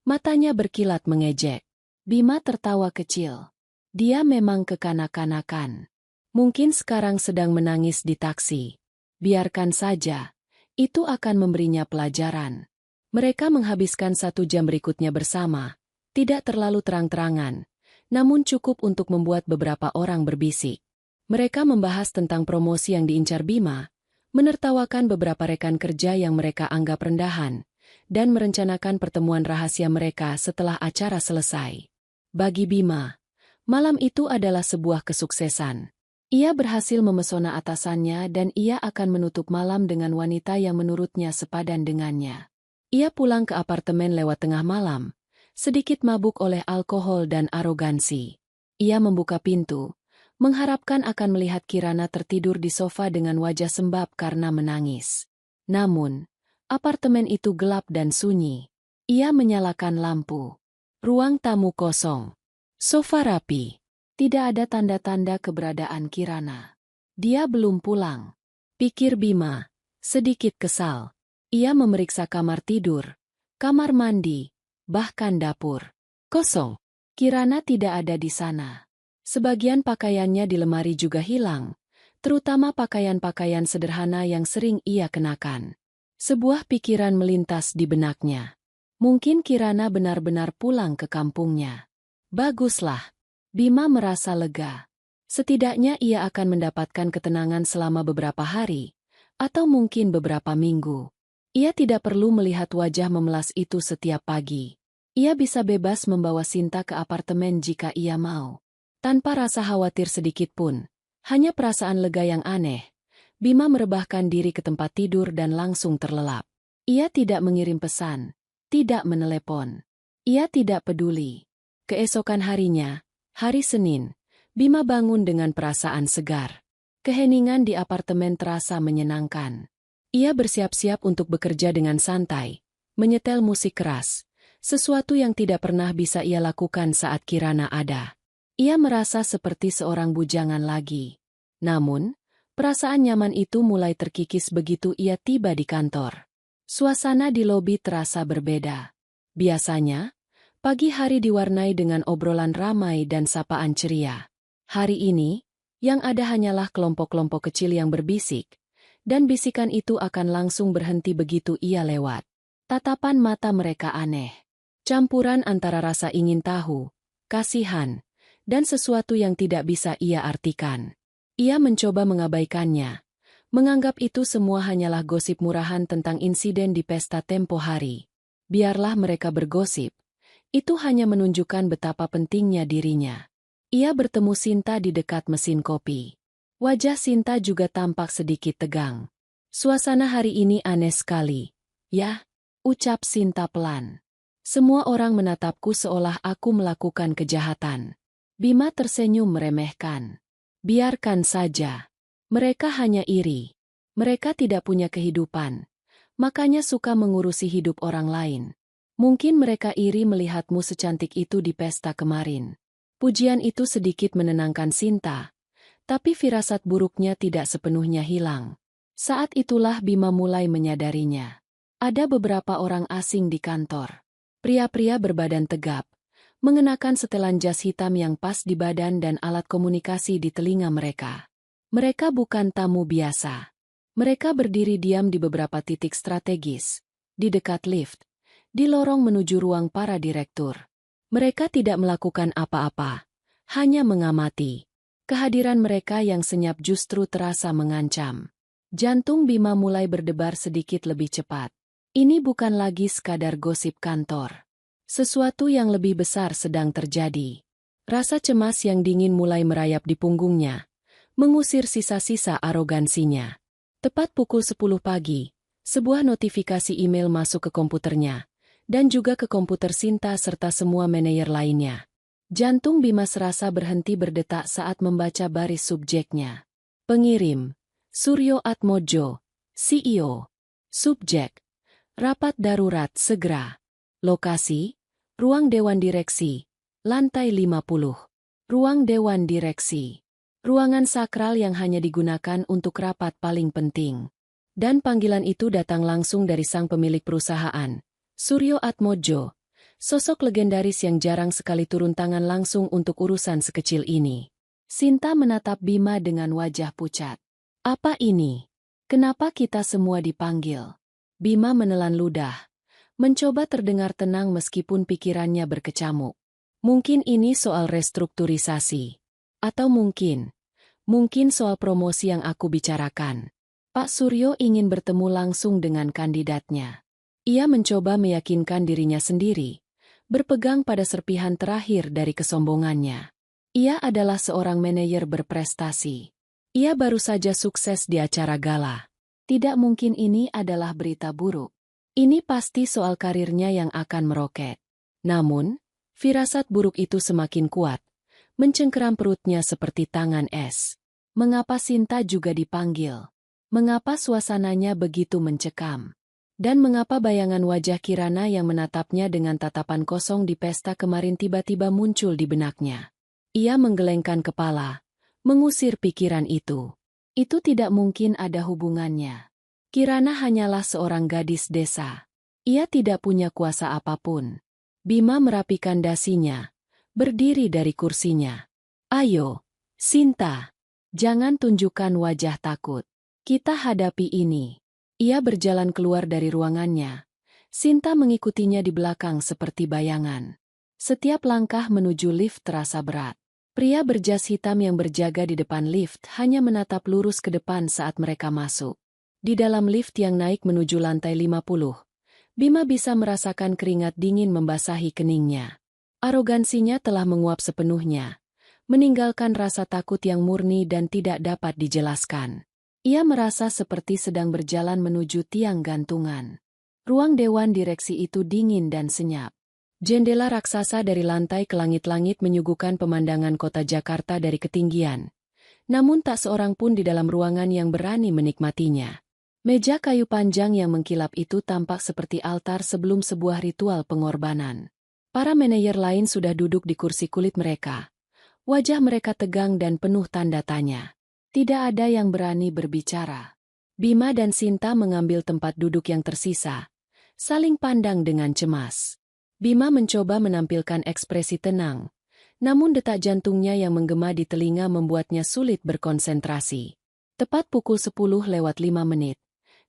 Matanya berkilat mengejek. Bima tertawa kecil. Dia memang kekanak-kanakan. Mungkin sekarang sedang menangis di taksi. Biarkan saja. Itu akan memberinya pelajaran. Mereka menghabiskan 1 jam berikutnya bersama. Tidak terlalu terang-terangan, namun cukup untuk membuat beberapa orang berbisik. Mereka membahas tentang promosi yang diincar Bima, menertawakan beberapa rekan kerja yang mereka anggap rendahan, dan merencanakan pertemuan rahasia mereka setelah acara selesai. Bagi Bima, malam itu adalah sebuah kesuksesan. Ia berhasil memesona atasannya dan ia akan menutup malam dengan wanita yang menurutnya sepadan dengannya. Ia pulang ke apartemen lewat tengah malam, sedikit mabuk oleh alkohol dan arogansi. Ia membuka pintu, mengharapkan akan melihat Kirana tertidur di sofa dengan wajah sembab karena menangis. Namun, apartemen itu gelap dan sunyi. Ia menyalakan lampu. Ruang tamu kosong. Sofa rapi. Tidak ada tanda-tanda keberadaan Kirana. Dia belum pulang. Pikir Bima, sedikit kesal. Ia memeriksa kamar tidur, kamar mandi, bahkan dapur. Kosong. Kirana tidak ada di sana. Sebagian pakaiannya di lemari juga hilang, terutama pakaian-pakaian sederhana yang sering ia kenakan. Sebuah pikiran melintas di benaknya. Mungkin Kirana benar-benar pulang ke kampungnya. Baguslah. Bima merasa lega. Setidaknya ia akan mendapatkan ketenangan selama beberapa hari, atau mungkin beberapa minggu. Ia tidak perlu melihat wajah memelas itu setiap pagi. Ia bisa bebas membawa Sinta ke apartemen jika ia mau. Tanpa rasa khawatir sedikit pun, hanya perasaan lega yang aneh, Bima merebahkan diri ke tempat tidur dan langsung terlelap. Ia tidak mengirim pesan, tidak menelepon. Ia tidak peduli. Keesokan harinya, hari Senin, Bima bangun dengan perasaan segar. Keheningan di apartemen terasa menyenangkan. Ia bersiap-siap untuk bekerja dengan santai, menyetel musik keras, sesuatu yang tidak pernah bisa ia lakukan saat Kirana ada. Ia merasa seperti seorang bujangan lagi. Namun, perasaan nyaman itu mulai terkikis begitu ia tiba di kantor. Suasana di lobi terasa berbeda. Biasanya, pagi hari diwarnai dengan obrolan ramai dan sapaan ceria. Hari ini, yang ada hanyalah kelompok-kelompok kecil yang berbisik, dan bisikan itu akan langsung berhenti begitu ia lewat. Tatapan mata mereka aneh. Campuran antara rasa ingin tahu, kasihan, dan sesuatu yang tidak bisa ia artikan. Ia mencoba mengabaikannya, menganggap itu semua hanyalah gosip murahan tentang insiden di pesta tempo hari. Biarlah mereka bergosip, itu hanya menunjukkan betapa pentingnya dirinya. Ia bertemu Sinta di dekat mesin kopi. Wajah Sinta juga tampak sedikit tegang. Suasana hari ini aneh sekali. Ya, ucap Sinta pelan. Semua orang menatapku seolah aku melakukan kejahatan. Bima tersenyum meremehkan. Biarkan saja. Mereka hanya iri. Mereka tidak punya kehidupan. Makanya suka mengurusi hidup orang lain. Mungkin mereka iri melihatmu secantik itu di pesta kemarin. Pujian itu sedikit menenangkan Sinta. Tapi firasat buruknya tidak sepenuhnya hilang. Saat itulah Bima mulai menyadarinya. Ada beberapa orang asing di kantor. Pria-pria berbadan tegap, mengenakan setelan jas hitam yang pas di badan dan alat komunikasi di telinga mereka. Mereka bukan tamu biasa. Mereka berdiri diam di beberapa titik strategis, di dekat lift, di lorong menuju ruang para direktur. Mereka tidak melakukan apa-apa, hanya mengamati. Kehadiran mereka yang senyap justru terasa mengancam. Jantung Bima mulai berdebar sedikit lebih cepat. Ini bukan lagi sekadar gosip kantor. Sesuatu yang lebih besar sedang terjadi. Rasa cemas yang dingin mulai merayap di punggungnya, mengusir sisa-sisa arogansinya. Tepat pukul 10 pagi, sebuah notifikasi email masuk ke komputernya, dan juga ke komputer Sinta serta semua manajer lainnya. Jantung Bima serasa berhenti berdetak saat membaca baris subjeknya. Pengirim, Suryo Atmojo, CEO. Subjek, rapat darurat segera. Lokasi, ruang Dewan Direksi, lantai 50. Ruang Dewan Direksi. Ruangan sakral yang hanya digunakan untuk rapat paling penting. Dan panggilan itu datang langsung dari sang pemilik perusahaan, Suryo Atmojo, sosok legendaris yang jarang sekali turun tangan langsung untuk urusan sekecil ini. Sinta menatap Bima dengan wajah pucat. Apa ini? Kenapa kita semua dipanggil? Bima menelan ludah, mencoba terdengar tenang meskipun pikirannya berkecamuk. Mungkin ini soal restrukturisasi. Atau mungkin soal promosi yang aku bicarakan. Pak Suryo ingin bertemu langsung dengan kandidatnya. Ia mencoba meyakinkan dirinya sendiri, berpegang pada serpihan terakhir dari kesombongannya. Ia adalah seorang manajer berprestasi. Ia baru saja sukses di acara gala. Tidak mungkin ini adalah berita buruk. Ini pasti soal karirnya yang akan meroket. Namun, firasat buruk itu semakin kuat, mencengkeram perutnya seperti tangan es. Mengapa Sinta juga dipanggil? Mengapa suasananya begitu mencekam? Dan mengapa bayangan wajah Kirana yang menatapnya dengan tatapan kosong di pesta kemarin tiba-tiba muncul di benaknya? Ia menggelengkan kepala, mengusir pikiran itu. Itu tidak mungkin ada hubungannya. Kirana hanyalah seorang gadis desa. Ia tidak punya kuasa apapun. Bima merapikan dasinya, berdiri dari kursinya. Ayo, Sinta. Jangan tunjukkan wajah takut. Kita hadapi ini. Ia berjalan keluar dari ruangannya. Sinta mengikutinya di belakang seperti bayangan. Setiap langkah menuju lift terasa berat. Pria berjas hitam yang berjaga di depan lift hanya menatap lurus ke depan saat mereka masuk. Di dalam lift yang naik menuju lantai 50, Bima bisa merasakan keringat dingin membasahi keningnya. Arogansinya telah menguap sepenuhnya, meninggalkan rasa takut yang murni dan tidak dapat dijelaskan. Ia merasa seperti sedang berjalan menuju tiang gantungan. Ruang dewan direksi itu dingin dan senyap. Jendela raksasa dari lantai ke langit-langit menyuguhkan pemandangan kota Jakarta dari ketinggian. Namun tak seorang pun di dalam ruangan yang berani menikmatinya. Meja kayu panjang yang mengkilap itu tampak seperti altar sebelum sebuah ritual pengorbanan. Para manajer lain sudah duduk di kursi kulit mereka. Wajah mereka tegang dan penuh tanda tanya. Tidak ada yang berani berbicara. Bima dan Sinta mengambil tempat duduk yang tersisa, saling pandang dengan cemas. Bima mencoba menampilkan ekspresi tenang, namun detak jantungnya yang menggema di telinga membuatnya sulit berkonsentrasi. Tepat pukul 10:05,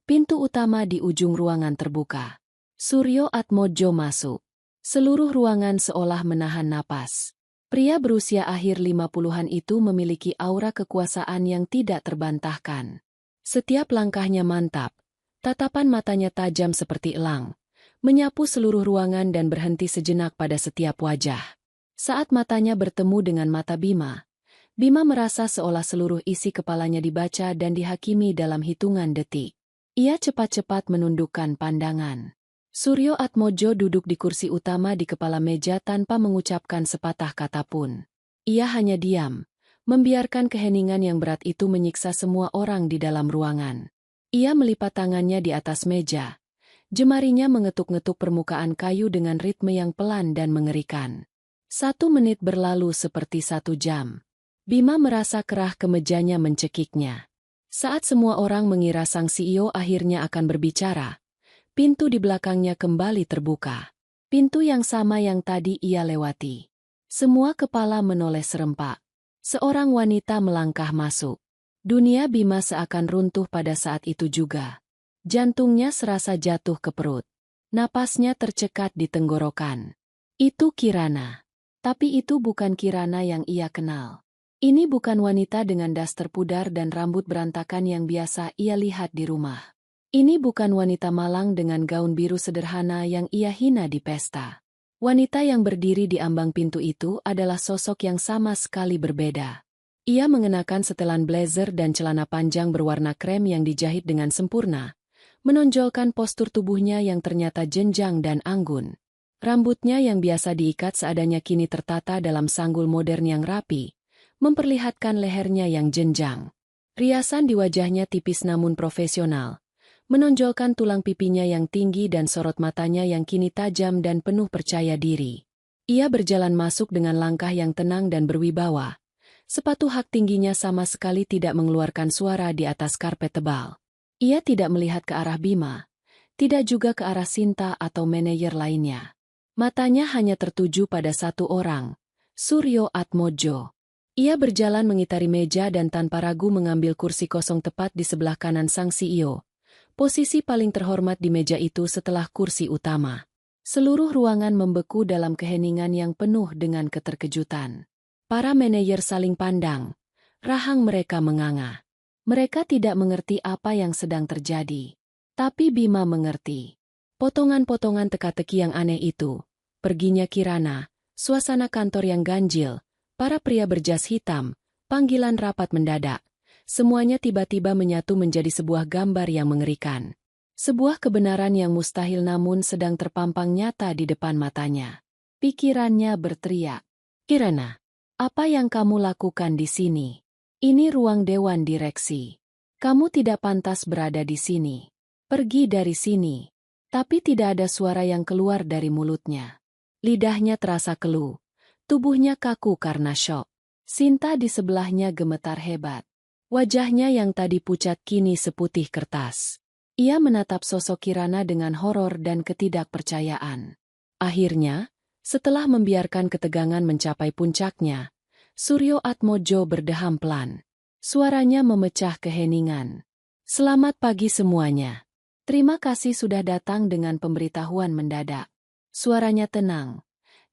pintu utama di ujung ruangan terbuka. Suryo Atmojo masuk. Seluruh ruangan seolah menahan napas. Pria berusia akhir 50-an itu memiliki aura kekuasaan yang tidak terbantahkan. Setiap langkahnya mantap, tatapan matanya tajam seperti elang, menyapu seluruh ruangan dan berhenti sejenak pada setiap wajah. Saat matanya bertemu dengan mata Bima, Bima merasa seolah seluruh isi kepalanya dibaca dan dihakimi dalam hitungan detik. Ia cepat-cepat menundukkan pandangan. Suryo Atmojo duduk di kursi utama di kepala meja tanpa mengucapkan sepatah kata pun. Ia hanya diam, membiarkan keheningan yang berat itu menyiksa semua orang di dalam ruangan. Ia melipat tangannya di atas meja. Jemarinya mengetuk-ngetuk permukaan kayu dengan ritme yang pelan dan mengerikan. 1 menit berlalu seperti 1 jam. Bima merasa kerah kemejanya mencekiknya. Saat semua orang mengira sang CEO akhirnya akan berbicara, pintu di belakangnya kembali terbuka. Pintu yang sama yang tadi ia lewati. Semua kepala menoleh serempak. Seorang wanita melangkah masuk. Dunia Bima seakan runtuh pada saat itu juga. Jantungnya serasa jatuh ke perut. Napasnya tercekat di tenggorokan. Itu Kirana. Tapi itu bukan Kirana yang ia kenal. Ini bukan wanita dengan daster pudar dan rambut berantakan yang biasa ia lihat di rumah. Ini bukan wanita malang dengan gaun biru sederhana yang ia hina di pesta. Wanita yang berdiri di ambang pintu itu adalah sosok yang sama sekali berbeda. Ia mengenakan setelan blazer dan celana panjang berwarna krem yang dijahit dengan sempurna, menonjolkan postur tubuhnya yang ternyata jenjang dan anggun. Rambutnya yang biasa diikat seadanya kini tertata dalam sanggul modern yang rapi, memperlihatkan lehernya yang jenjang. Riasan di wajahnya tipis namun profesional, menonjolkan tulang pipinya yang tinggi dan sorot matanya yang kini tajam dan penuh percaya diri. Ia berjalan masuk dengan langkah yang tenang dan berwibawa. Sepatu hak tingginya sama sekali tidak mengeluarkan suara di atas karpet tebal. Ia tidak melihat ke arah Bima, tidak juga ke arah Sinta atau manajer lainnya. Matanya hanya tertuju pada satu orang, Suryo Atmojo. Ia berjalan mengitari meja dan tanpa ragu mengambil kursi kosong tepat di sebelah kanan sang CEO. Posisi paling terhormat di meja itu setelah kursi utama. Seluruh ruangan membeku dalam keheningan yang penuh dengan keterkejutan. Para manajer saling pandang. Rahang mereka menganga. Mereka tidak mengerti apa yang sedang terjadi. Tapi Bima mengerti. Potongan-potongan teka-teki yang aneh itu, perginya Kirana, suasana kantor yang ganjil, para pria berjas hitam, panggilan rapat mendadak. Semuanya tiba-tiba menyatu menjadi sebuah gambar yang mengerikan. Sebuah kebenaran yang mustahil namun sedang terpampang nyata di depan matanya. Pikirannya berteriak, "Kirana, apa yang kamu lakukan di sini? Ini ruang dewan direksi. Kamu tidak pantas berada di sini. Pergi dari sini." Tapi tidak ada suara yang keluar dari mulutnya. Lidahnya terasa keluh. Tubuhnya kaku karena syok. Sinta di sebelahnya gemetar hebat. Wajahnya yang tadi pucat kini seputih kertas. Ia menatap sosok Kirana dengan horor dan ketidakpercayaan. Akhirnya, setelah membiarkan ketegangan mencapai puncaknya, Suryo Atmojo berdeham pelan. Suaranya memecah keheningan. "Selamat pagi semuanya. Terima kasih sudah datang dengan pemberitahuan mendadak." Suaranya tenang,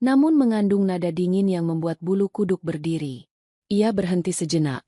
namun mengandung nada dingin yang membuat bulu kuduk berdiri. Ia berhenti sejenak,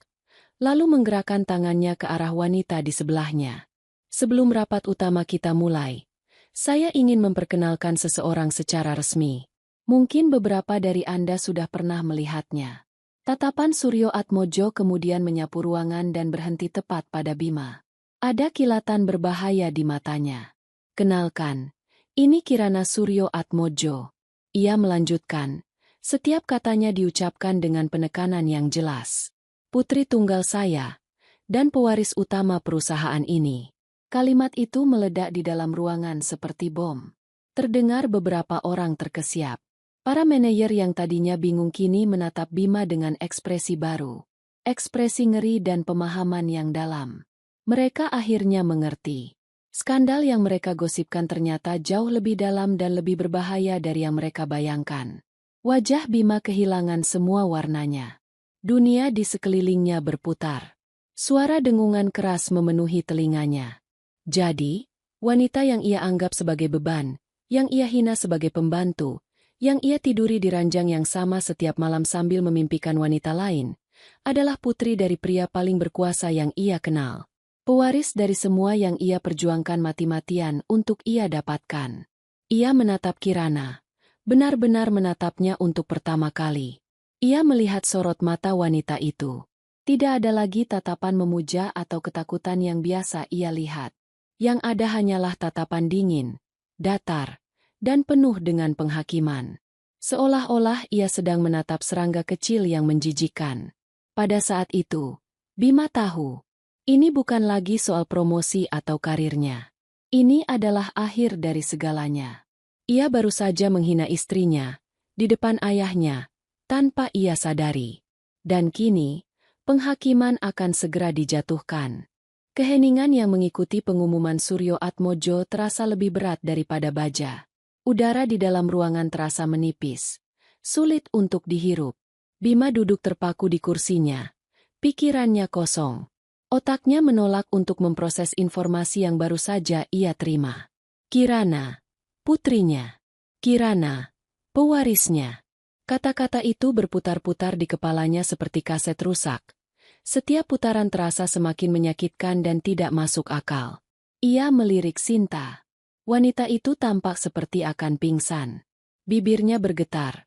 lalu menggerakkan tangannya ke arah wanita di sebelahnya. "Sebelum rapat utama kita mulai, saya ingin memperkenalkan seseorang secara resmi. Mungkin beberapa dari Anda sudah pernah melihatnya." Tatapan Suryo Atmojo kemudian menyapu ruangan dan berhenti tepat pada Bima. Ada kilatan berbahaya di matanya. "Kenalkan, ini Kirana Suryo Atmojo." Ia melanjutkan, setiap katanya diucapkan dengan penekanan yang jelas. "Putri tunggal saya, dan pewaris utama perusahaan ini." Kalimat itu meledak di dalam ruangan seperti bom. Terdengar beberapa orang terkesiap. Para manajer yang tadinya bingung kini menatap Bima dengan ekspresi baru. Ekspresi ngeri dan pemahaman yang dalam. Mereka akhirnya mengerti. Skandal yang mereka gosipkan ternyata jauh lebih dalam dan lebih berbahaya dari yang mereka bayangkan. Wajah Bima kehilangan semua warnanya. Dunia di sekelilingnya berputar. Suara dengungan keras memenuhi telinganya. Jadi, wanita yang ia anggap sebagai beban, yang ia hina sebagai pembantu, yang ia tiduri di ranjang yang sama setiap malam sambil memimpikan wanita lain, adalah putri dari pria paling berkuasa yang ia kenal. Pewaris dari semua yang ia perjuangkan mati-matian untuk ia dapatkan. Ia menatap Kirana, benar-benar menatapnya untuk pertama kali. Ia melihat sorot mata wanita itu. Tidak ada lagi tatapan memuja atau ketakutan yang biasa ia lihat. Yang ada hanyalah tatapan dingin, datar, dan penuh dengan penghakiman. Seolah-olah ia sedang menatap serangga kecil yang menjijikkan. Pada saat itu, Bima tahu, ini bukan lagi soal promosi atau karirnya. Ini adalah akhir dari segalanya. Ia baru saja menghina istrinya, di depan ayahnya, tanpa ia sadari. Dan kini, penghakiman akan segera dijatuhkan. Keheningan yang mengikuti pengumuman Suryo Atmojo terasa lebih berat daripada baja. Udara di dalam ruangan terasa menipis. Sulit untuk dihirup. Bima duduk terpaku di kursinya. Pikirannya kosong. Otaknya menolak untuk memproses informasi yang baru saja ia terima. Kirana, putrinya. Kirana, pewarisnya. Kata-kata itu berputar-putar di kepalanya seperti kaset rusak. Setiap putaran terasa semakin menyakitkan dan tidak masuk akal. Ia melirik Sinta. Wanita itu tampak seperti akan pingsan. Bibirnya bergetar.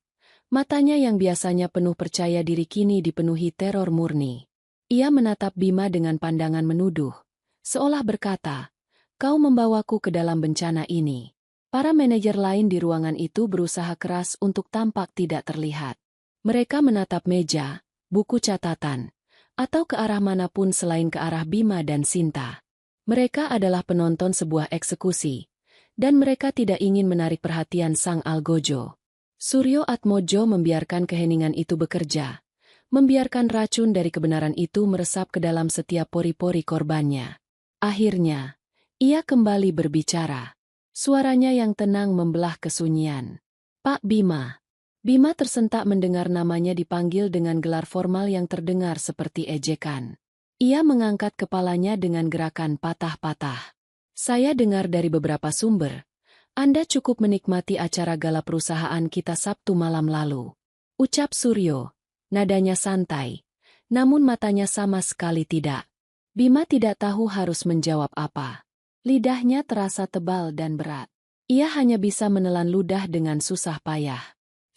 Matanya yang biasanya penuh percaya diri kini dipenuhi teror murni. Ia menatap Bima dengan pandangan menuduh, seolah berkata, "Kau membawaku ke dalam bencana ini." Para manajer lain di ruangan itu berusaha keras untuk tampak tidak terlihat. Mereka menatap meja, buku catatan, atau ke arah manapun selain ke arah Bima dan Sinta. Mereka adalah penonton sebuah eksekusi, dan mereka tidak ingin menarik perhatian Sang Algojo. Suryo Atmojo membiarkan keheningan itu bekerja, membiarkan racun dari kebenaran itu meresap ke dalam setiap pori-pori korbannya. Akhirnya, ia kembali berbicara. Suaranya yang tenang membelah kesunyian. "Pak Bima." Bima tersentak mendengar namanya dipanggil dengan gelar formal yang terdengar seperti ejekan. Ia mengangkat kepalanya dengan gerakan patah-patah. "Saya dengar dari beberapa sumber, Anda cukup menikmati acara gala perusahaan kita Sabtu malam lalu," ucap Suryo. Nadanya santai, namun matanya sama sekali tidak. Bima tidak tahu harus menjawab apa. Lidahnya terasa tebal dan berat. Ia hanya bisa menelan ludah dengan susah payah.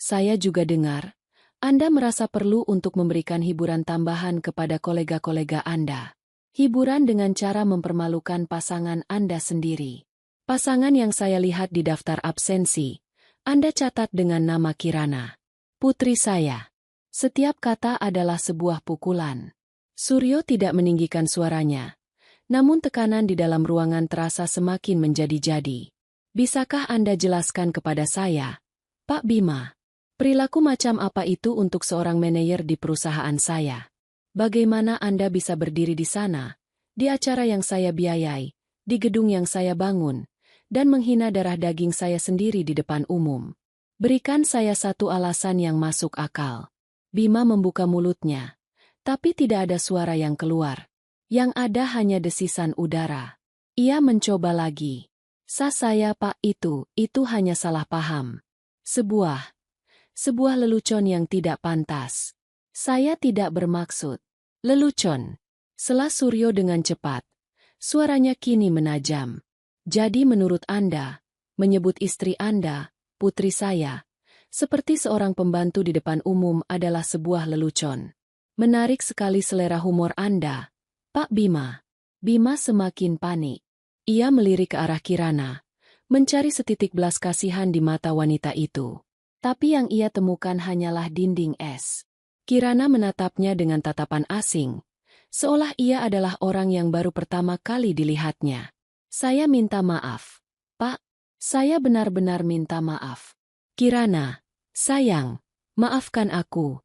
"Saya juga dengar, Anda merasa perlu untuk memberikan hiburan tambahan kepada kolega-kolega Anda. Hiburan dengan cara mempermalukan pasangan Anda sendiri. Pasangan yang saya lihat di daftar absensi, Anda catat dengan nama Kirana. Putri saya." Setiap kata adalah sebuah pukulan. Suryo tidak meninggikan suaranya, namun tekanan di dalam ruangan terasa semakin menjadi-jadi. "Bisakah Anda jelaskan kepada saya, Pak Bima, perilaku macam apa itu untuk seorang manajer di perusahaan saya? Bagaimana Anda bisa berdiri di sana, di acara yang saya biayai, di gedung yang saya bangun, dan menghina darah daging saya sendiri di depan umum? Berikan saya satu alasan yang masuk akal." Bima membuka mulutnya, tapi tidak ada suara yang keluar. Yang ada hanya desisan udara. Ia mencoba lagi. Saya Pak, itu hanya salah paham. Sebuah lelucon yang tidak pantas. Saya tidak bermaksud. Lelucon. Sela Suryo dengan cepat. Suaranya kini menajam. "Jadi menurut Anda, menyebut istri Anda, putri saya, seperti seorang pembantu di depan umum adalah sebuah lelucon. Menarik sekali selera humor Anda, Pak Bima." Bima semakin panik. Ia melirik ke arah Kirana, mencari setitik belas kasihan di mata wanita itu. Tapi yang ia temukan hanyalah dinding es. Kirana menatapnya dengan tatapan asing, seolah ia adalah orang yang baru pertama kali dilihatnya. "Saya minta maaf, Pak. Saya benar-benar minta maaf. Kirana, sayang, maafkan aku."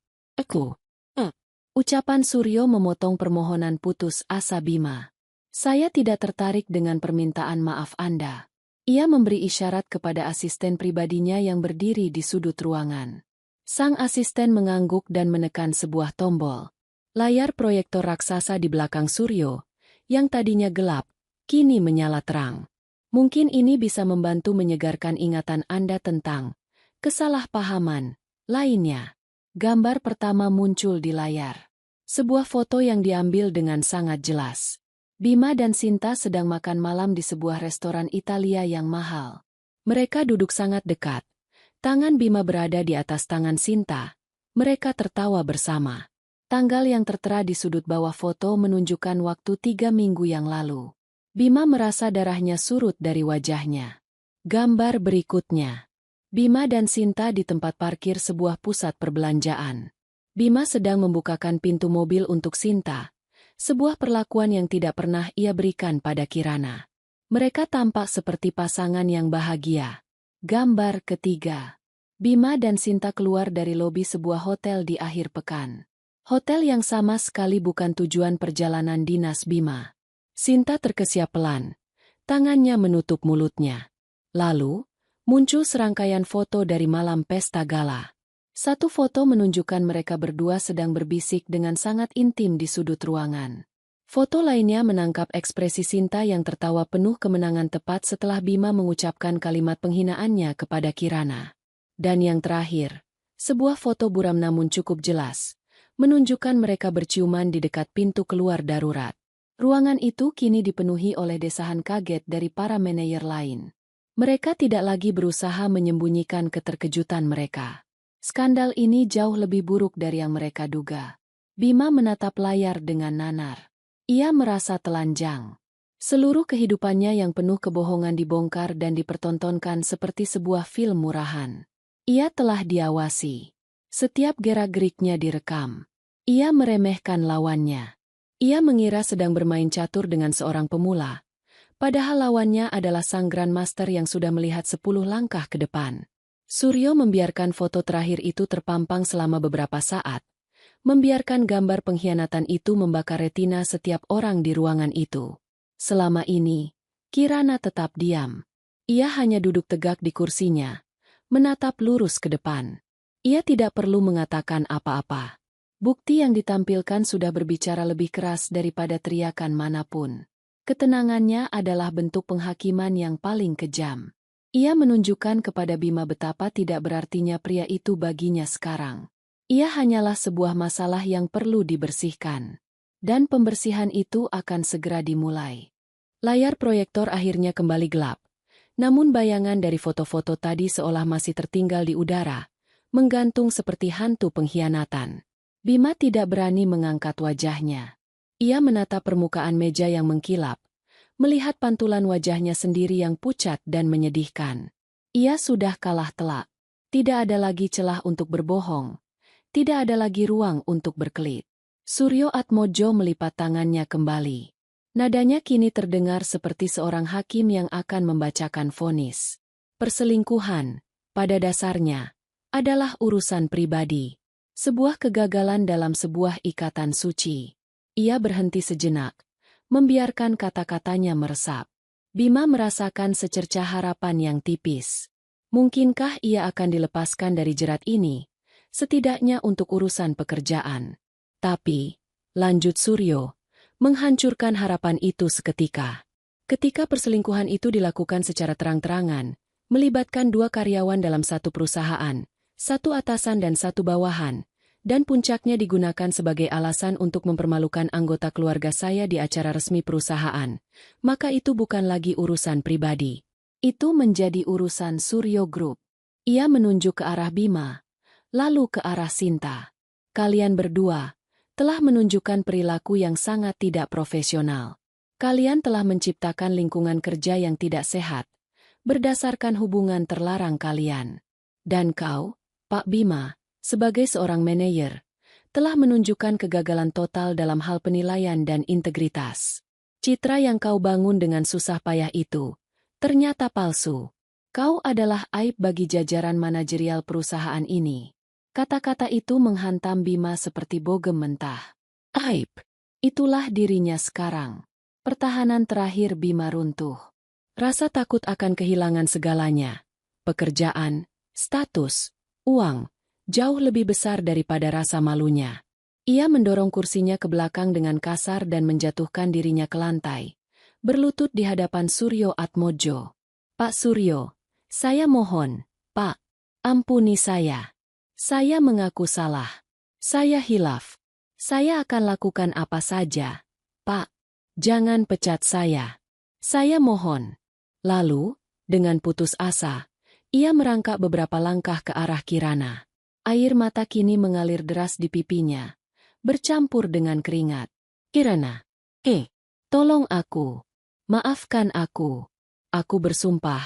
Ucapan Suryo memotong permohonan putus asa Bima. "Saya tidak tertarik dengan permintaan maaf Anda." Ia memberi isyarat kepada asisten pribadinya yang berdiri di sudut ruangan. Sang asisten mengangguk dan menekan sebuah tombol. Layar proyektor raksasa di belakang Suryo, yang tadinya gelap, kini menyala terang. Mungkin ini bisa membantu menyegarkan ingatan Anda tentang kesalahpahaman lainnya. Gambar pertama muncul di layar. Sebuah foto yang diambil dengan sangat jelas. Bima dan Sinta sedang makan malam di sebuah restoran Italia yang mahal. Mereka duduk sangat dekat. Tangan Bima berada di atas tangan Sinta. Mereka tertawa bersama. Tanggal yang tertera di sudut bawah foto menunjukkan waktu 3 minggu yang lalu. Bima merasa darahnya surut dari wajahnya. Gambar berikutnya. Bima dan Sinta di tempat parkir sebuah pusat perbelanjaan. Bima sedang membukakan pintu mobil untuk Sinta. Sebuah perlakuan yang tidak pernah ia berikan pada Kirana. Mereka tampak seperti pasangan yang bahagia. Gambar ketiga. Bima dan Sinta keluar dari lobi sebuah hotel di akhir pekan. Hotel yang sama sekali bukan tujuan perjalanan dinas Bima. Sinta terkesiap pelan. Tangannya menutup mulutnya. Lalu, muncul serangkaian foto dari malam pesta gala. Satu foto menunjukkan mereka berdua sedang berbisik dengan sangat intim di sudut ruangan. Foto lainnya menangkap ekspresi Sinta yang tertawa penuh kemenangan tepat setelah Bima mengucapkan kalimat penghinaannya kepada Kirana. Dan yang terakhir, sebuah foto buram namun cukup jelas, menunjukkan mereka berciuman di dekat pintu keluar darurat. Ruangan itu kini dipenuhi oleh desahan kaget dari para manajer lain. Mereka tidak lagi berusaha menyembunyikan keterkejutan mereka. Skandal ini jauh lebih buruk dari yang mereka duga. Bima menatap layar dengan nanar. Ia merasa telanjang. Seluruh kehidupannya yang penuh kebohongan dibongkar dan dipertontonkan seperti sebuah film murahan. Ia telah diawasi. Setiap gerak-geriknya direkam. Ia meremehkan lawannya. Ia mengira sedang bermain catur dengan seorang pemula. Padahal lawannya adalah sang Grandmaster yang sudah melihat 10 langkah ke depan. Suryo membiarkan foto terakhir itu terpampang selama beberapa saat. Membiarkan gambar pengkhianatan itu membakar retina setiap orang di ruangan itu. Selama ini, Kirana tetap diam. Ia hanya duduk tegak di kursinya, menatap lurus ke depan. Ia tidak perlu mengatakan apa-apa. Bukti yang ditampilkan sudah berbicara lebih keras daripada teriakan manapun. Ketenangannya adalah bentuk penghakiman yang paling kejam. Ia menunjukkan kepada Bima betapa tidak berartinya pria itu baginya sekarang. Ia hanyalah sebuah masalah yang perlu dibersihkan. Dan pembersihan itu akan segera dimulai. Layar proyektor akhirnya kembali gelap. Namun bayangan dari foto-foto tadi seolah masih tertinggal di udara, menggantung seperti hantu pengkhianatan. Bima tidak berani mengangkat wajahnya. Ia menatap permukaan meja yang mengkilap, melihat pantulan wajahnya sendiri yang pucat dan menyedihkan. Ia sudah kalah telak. Tidak ada lagi celah untuk berbohong. Tidak ada lagi ruang untuk berkelit. Suryo Atmojo melipat tangannya kembali. Nadanya kini terdengar seperti seorang hakim yang akan membacakan vonis. Perselingkuhan, pada dasarnya, adalah urusan pribadi. Sebuah kegagalan dalam sebuah ikatan suci. Ia berhenti sejenak, membiarkan kata-katanya meresap. Bima merasakan secercah harapan yang tipis. Mungkinkah ia akan dilepaskan dari jerat ini? Setidaknya untuk urusan pekerjaan. Tapi, lanjut Suryo, menghancurkan harapan itu seketika. Ketika perselingkuhan itu dilakukan secara terang-terangan, melibatkan 2 karyawan dalam satu perusahaan, 1 atasan dan 1 bawahan, dan puncaknya digunakan sebagai alasan untuk mempermalukan anggota keluarga saya di acara resmi perusahaan, maka itu bukan lagi urusan pribadi. Itu menjadi urusan Suryo Group. Ia menunjuk ke arah Bima, lalu ke arah Sinta. Kalian berdua telah menunjukkan perilaku yang sangat tidak profesional. Kalian telah menciptakan lingkungan kerja yang tidak sehat, berdasarkan hubungan terlarang kalian. Dan kau, Pak Bima, sebagai seorang manajer, telah menunjukkan kegagalan total dalam hal penilaian dan integritas. Citra yang kau bangun dengan susah payah itu ternyata palsu. Kau adalah aib bagi jajaran manajerial perusahaan ini. Kata-kata itu menghantam Bima seperti bogem mentah. Aib. Itulah dirinya sekarang. Pertahanan terakhir Bima runtuh. Rasa takut akan kehilangan segalanya. Pekerjaan, status, uang, jauh lebih besar daripada rasa malunya. Ia mendorong kursinya ke belakang dengan kasar dan menjatuhkan dirinya ke lantai. Berlutut di hadapan Suryo Atmojo. Pak Suryo, saya mohon, Pak, ampuni saya. Saya mengaku salah. Saya hilaf. Saya akan lakukan apa saja. Pak, jangan pecat saya. Saya mohon. Lalu, dengan putus asa, ia merangkak beberapa langkah ke arah Kirana. Air mata kini mengalir deras di pipinya, bercampur dengan keringat. Kirana, tolong aku. Maafkan aku. Aku bersumpah,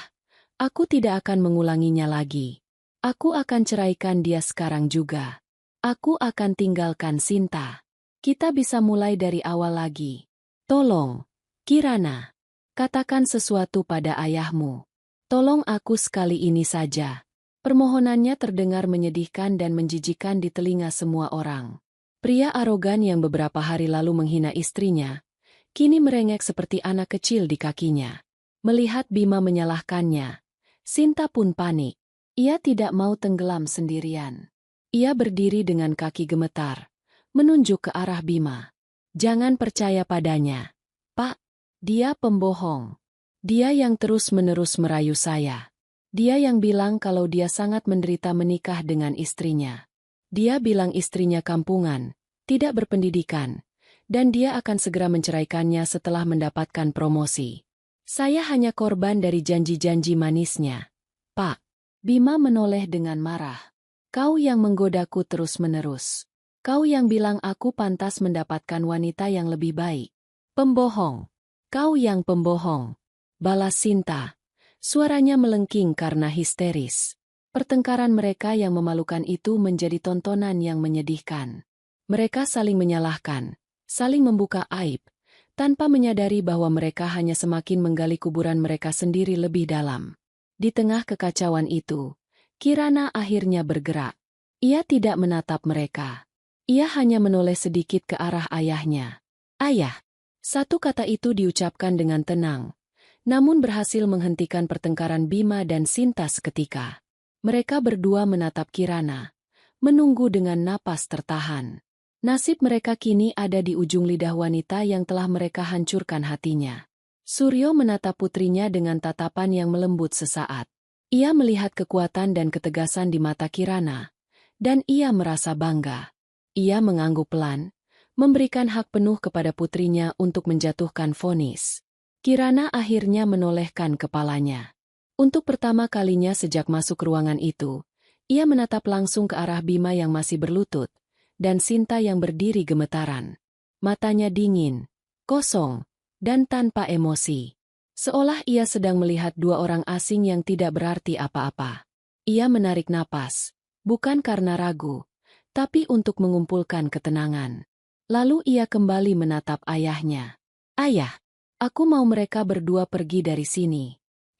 aku tidak akan mengulanginya lagi. Aku akan ceraikan dia sekarang juga. Aku akan tinggalkan Sinta. Kita bisa mulai dari awal lagi. Tolong, Kirana, katakan sesuatu pada ayahmu. Tolong aku sekali ini saja. Permohonannya terdengar menyedihkan dan menjijikkan di telinga semua orang. Pria arogan yang beberapa hari lalu menghina istrinya, kini merengek seperti anak kecil di kakinya. Melihat Bima menyalahkannya, Sinta pun panik. Ia tidak mau tenggelam sendirian. Ia berdiri dengan kaki gemetar, menunjuk ke arah Bima. Jangan percaya padanya. Pak, dia pembohong. Dia yang terus-menerus merayu saya. Dia yang bilang kalau dia sangat menderita menikah dengan istrinya. Dia bilang istrinya kampungan, tidak berpendidikan, dan dia akan segera menceraikannya setelah mendapatkan promosi. Saya hanya korban dari janji-janji manisnya. Pak, Bima menoleh dengan marah. Kau yang menggodaku terus-menerus. Kau yang bilang aku pantas mendapatkan wanita yang lebih baik. Pembohong. Kau yang pembohong. Balas Sinta. Suaranya melengking karena histeris. Pertengkaran mereka yang memalukan itu menjadi tontonan yang menyedihkan. Mereka saling menyalahkan, saling membuka aib, tanpa menyadari bahwa mereka hanya semakin menggali kuburan mereka sendiri lebih dalam. Di tengah kekacauan itu, Kirana akhirnya bergerak. Ia tidak menatap mereka. Ia hanya menoleh sedikit ke arah ayahnya. Ayah. Satu kata itu diucapkan dengan tenang, namun berhasil menghentikan pertengkaran Bima dan Sinta seketika. Mereka berdua menatap Kirana, menunggu dengan napas tertahan. Nasib mereka kini ada di ujung lidah wanita yang telah mereka hancurkan hatinya. Suryo menatap putrinya dengan tatapan yang melembut sesaat. Ia melihat kekuatan dan ketegasan di mata Kirana, dan ia merasa bangga. Ia mengangguk pelan, memberikan hak penuh kepada putrinya untuk menjatuhkan vonis. Kirana akhirnya menolehkan kepalanya. Untuk pertama kalinya sejak masuk ruangan itu, ia menatap langsung ke arah Bima yang masih berlutut, dan Sinta yang berdiri gemetaran. Matanya dingin, kosong, dan tanpa emosi. Seolah ia sedang melihat dua orang asing yang tidak berarti apa-apa. Ia menarik napas, bukan karena ragu, tapi untuk mengumpulkan ketenangan. Lalu ia kembali menatap ayahnya. Ayah. Aku mau mereka berdua pergi dari sini.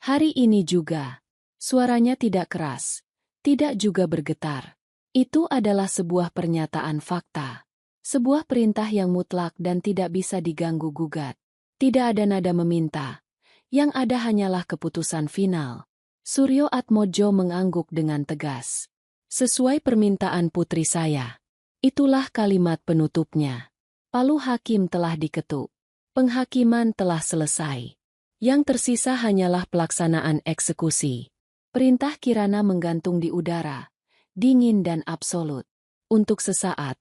Hari ini juga. Suaranya tidak keras, tidak juga bergetar. Itu adalah sebuah pernyataan fakta. Sebuah perintah yang mutlak dan tidak bisa diganggu-gugat. Tidak ada nada meminta. Yang ada hanyalah keputusan final. Suryo Atmojo mengangguk dengan tegas. Sesuai permintaan putri saya. Itulah kalimat penutupnya. Palu hakim telah diketuk. Penghakiman telah selesai. Yang tersisa hanyalah pelaksanaan eksekusi. Perintah Kirana menggantung di udara, dingin dan absolut. Untuk sesaat,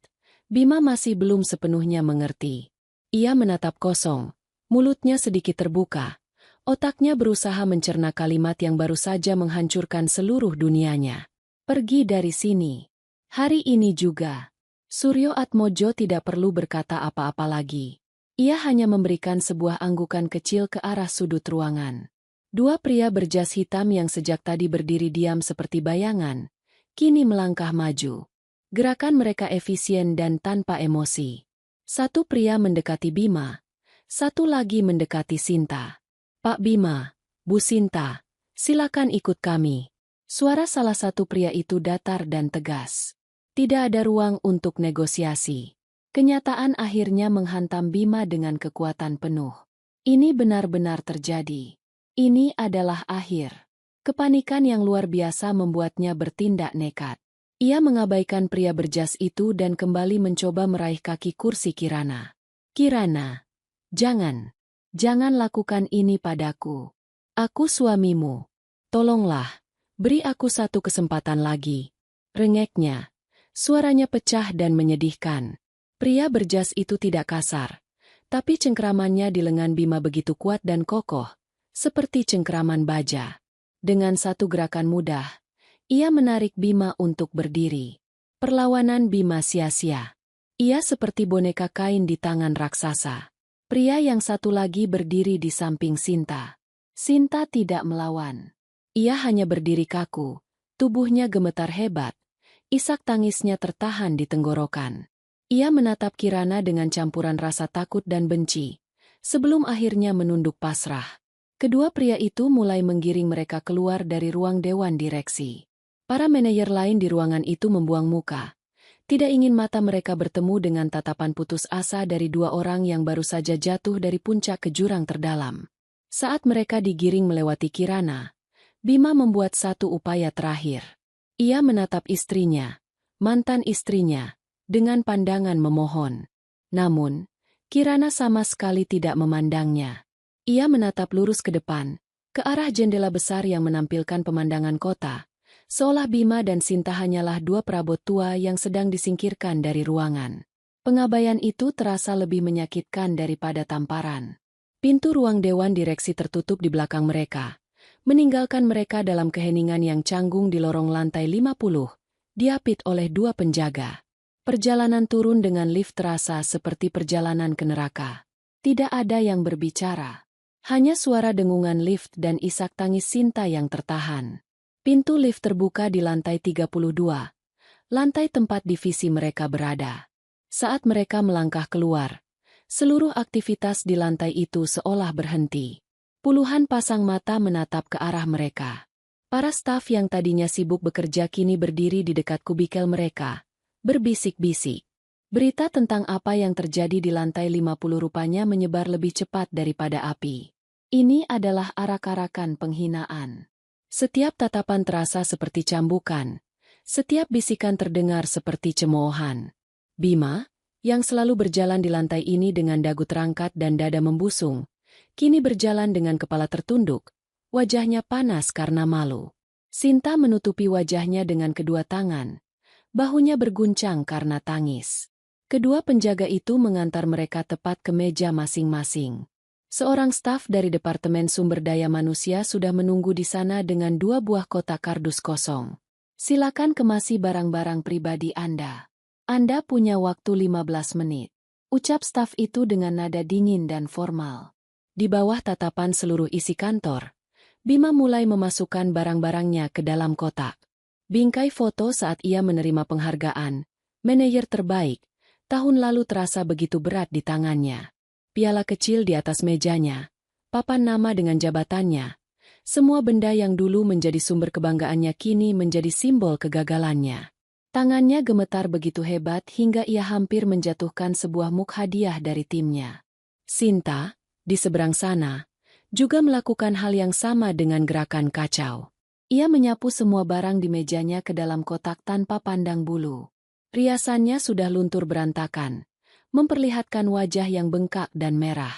Bima masih belum sepenuhnya mengerti. Ia menatap kosong, mulutnya sedikit terbuka. Otaknya berusaha mencerna kalimat yang baru saja menghancurkan seluruh dunianya. Pergi dari sini. Hari ini juga. Suryo Atmojo tidak perlu berkata apa-apa lagi. Ia hanya memberikan sebuah anggukan kecil ke arah sudut ruangan. Dua pria berjas hitam yang sejak tadi berdiri diam seperti bayangan, kini melangkah maju. Gerakan mereka efisien dan tanpa emosi. Satu pria mendekati Bima, satu lagi mendekati Sinta. Pak Bima, Bu Sinta, silakan ikut kami. Suara salah satu pria itu datar dan tegas. Tidak ada ruang untuk negosiasi. Kenyataan akhirnya menghantam Bima dengan kekuatan penuh. Ini benar-benar terjadi. Ini adalah akhir. Kepanikan yang luar biasa membuatnya bertindak nekat. Ia mengabaikan pria berjas itu dan kembali mencoba meraih kaki kursi Kirana. Kirana, jangan. Jangan lakukan ini padaku. Aku suamimu. Tolonglah, beri aku satu kesempatan lagi. Rengeknya. Suaranya pecah dan menyedihkan. Pria berjas itu tidak kasar, tapi cengkeramannya di lengan Bima begitu kuat dan kokoh, seperti cengkeraman baja. Dengan satu gerakan mudah, ia menarik Bima untuk berdiri. Perlawanan Bima sia-sia. Ia seperti boneka kain di tangan raksasa. Pria yang satu lagi berdiri di samping Sinta. Sinta tidak melawan. Ia hanya berdiri kaku, tubuhnya gemetar hebat, isak tangisnya tertahan di tenggorokan. Ia menatap Kirana dengan campuran rasa takut dan benci, sebelum akhirnya menunduk pasrah. Kedua pria itu mulai menggiring mereka keluar dari ruang dewan direksi. Para manajer lain di ruangan itu membuang muka. Tidak ingin mata mereka bertemu dengan tatapan putus asa dari dua orang yang baru saja jatuh dari puncak ke jurang terdalam. Saat mereka digiring melewati Kirana, Bima membuat satu upaya terakhir. Ia menatap istrinya, mantan istrinya, dengan pandangan memohon. Namun, Kirana sama sekali tidak memandangnya. Ia menatap lurus ke depan, ke arah jendela besar yang menampilkan pemandangan kota, seolah Bima dan Sinta hanyalah dua perabot tua yang sedang disingkirkan dari ruangan. Pengabaian itu terasa lebih menyakitkan daripada tamparan. Pintu ruang dewan direksi tertutup di belakang mereka, meninggalkan mereka dalam keheningan yang canggung di lorong lantai 50, diapit oleh dua penjaga. Perjalanan turun dengan lift terasa seperti perjalanan ke neraka. Tidak ada yang berbicara. Hanya suara dengungan lift dan isak tangis Sinta yang tertahan. Pintu lift terbuka di lantai 32, lantai tempat divisi mereka berada. Saat mereka melangkah keluar, seluruh aktivitas di lantai itu seolah berhenti. Puluhan pasang mata menatap ke arah mereka. Para staf yang tadinya sibuk bekerja kini berdiri di dekat kubikel mereka, berbisik-bisik. Berita tentang apa yang terjadi di lantai 50 rupanya menyebar lebih cepat daripada api. Ini adalah arak-arakan penghinaan. Setiap tatapan terasa seperti cambukan. Setiap bisikan terdengar seperti cemoohan. Bima, yang selalu berjalan di lantai ini dengan dagu terangkat dan dada membusung, kini berjalan dengan kepala tertunduk, wajahnya panas karena malu. Sinta menutupi wajahnya dengan kedua tangan. Bahunya berguncang karena tangis. Kedua penjaga itu mengantar mereka tepat ke meja masing-masing. Seorang staf dari Departemen Sumber Daya Manusia sudah menunggu di sana dengan 2 buah kotak kardus kosong. Silakan kemasi barang-barang pribadi Anda. Anda punya waktu 15 menit. Ucap staf itu dengan nada dingin dan formal. Di bawah tatapan seluruh isi kantor, Bima mulai memasukkan barang-barangnya ke dalam kotak. Bingkai foto saat ia menerima penghargaan, manajer terbaik, tahun lalu terasa begitu berat di tangannya. Piala kecil di atas mejanya, papan nama dengan jabatannya, semua benda yang dulu menjadi sumber kebanggaannya kini menjadi simbol kegagalannya. Tangannya gemetar begitu hebat hingga ia hampir menjatuhkan sebuah mug hadiah dari timnya. Sinta, di seberang sana, juga melakukan hal yang sama dengan gerakan kacau. Ia menyapu semua barang di mejanya ke dalam kotak tanpa pandang bulu. Riasannya sudah luntur berantakan, memperlihatkan wajah yang bengkak dan merah.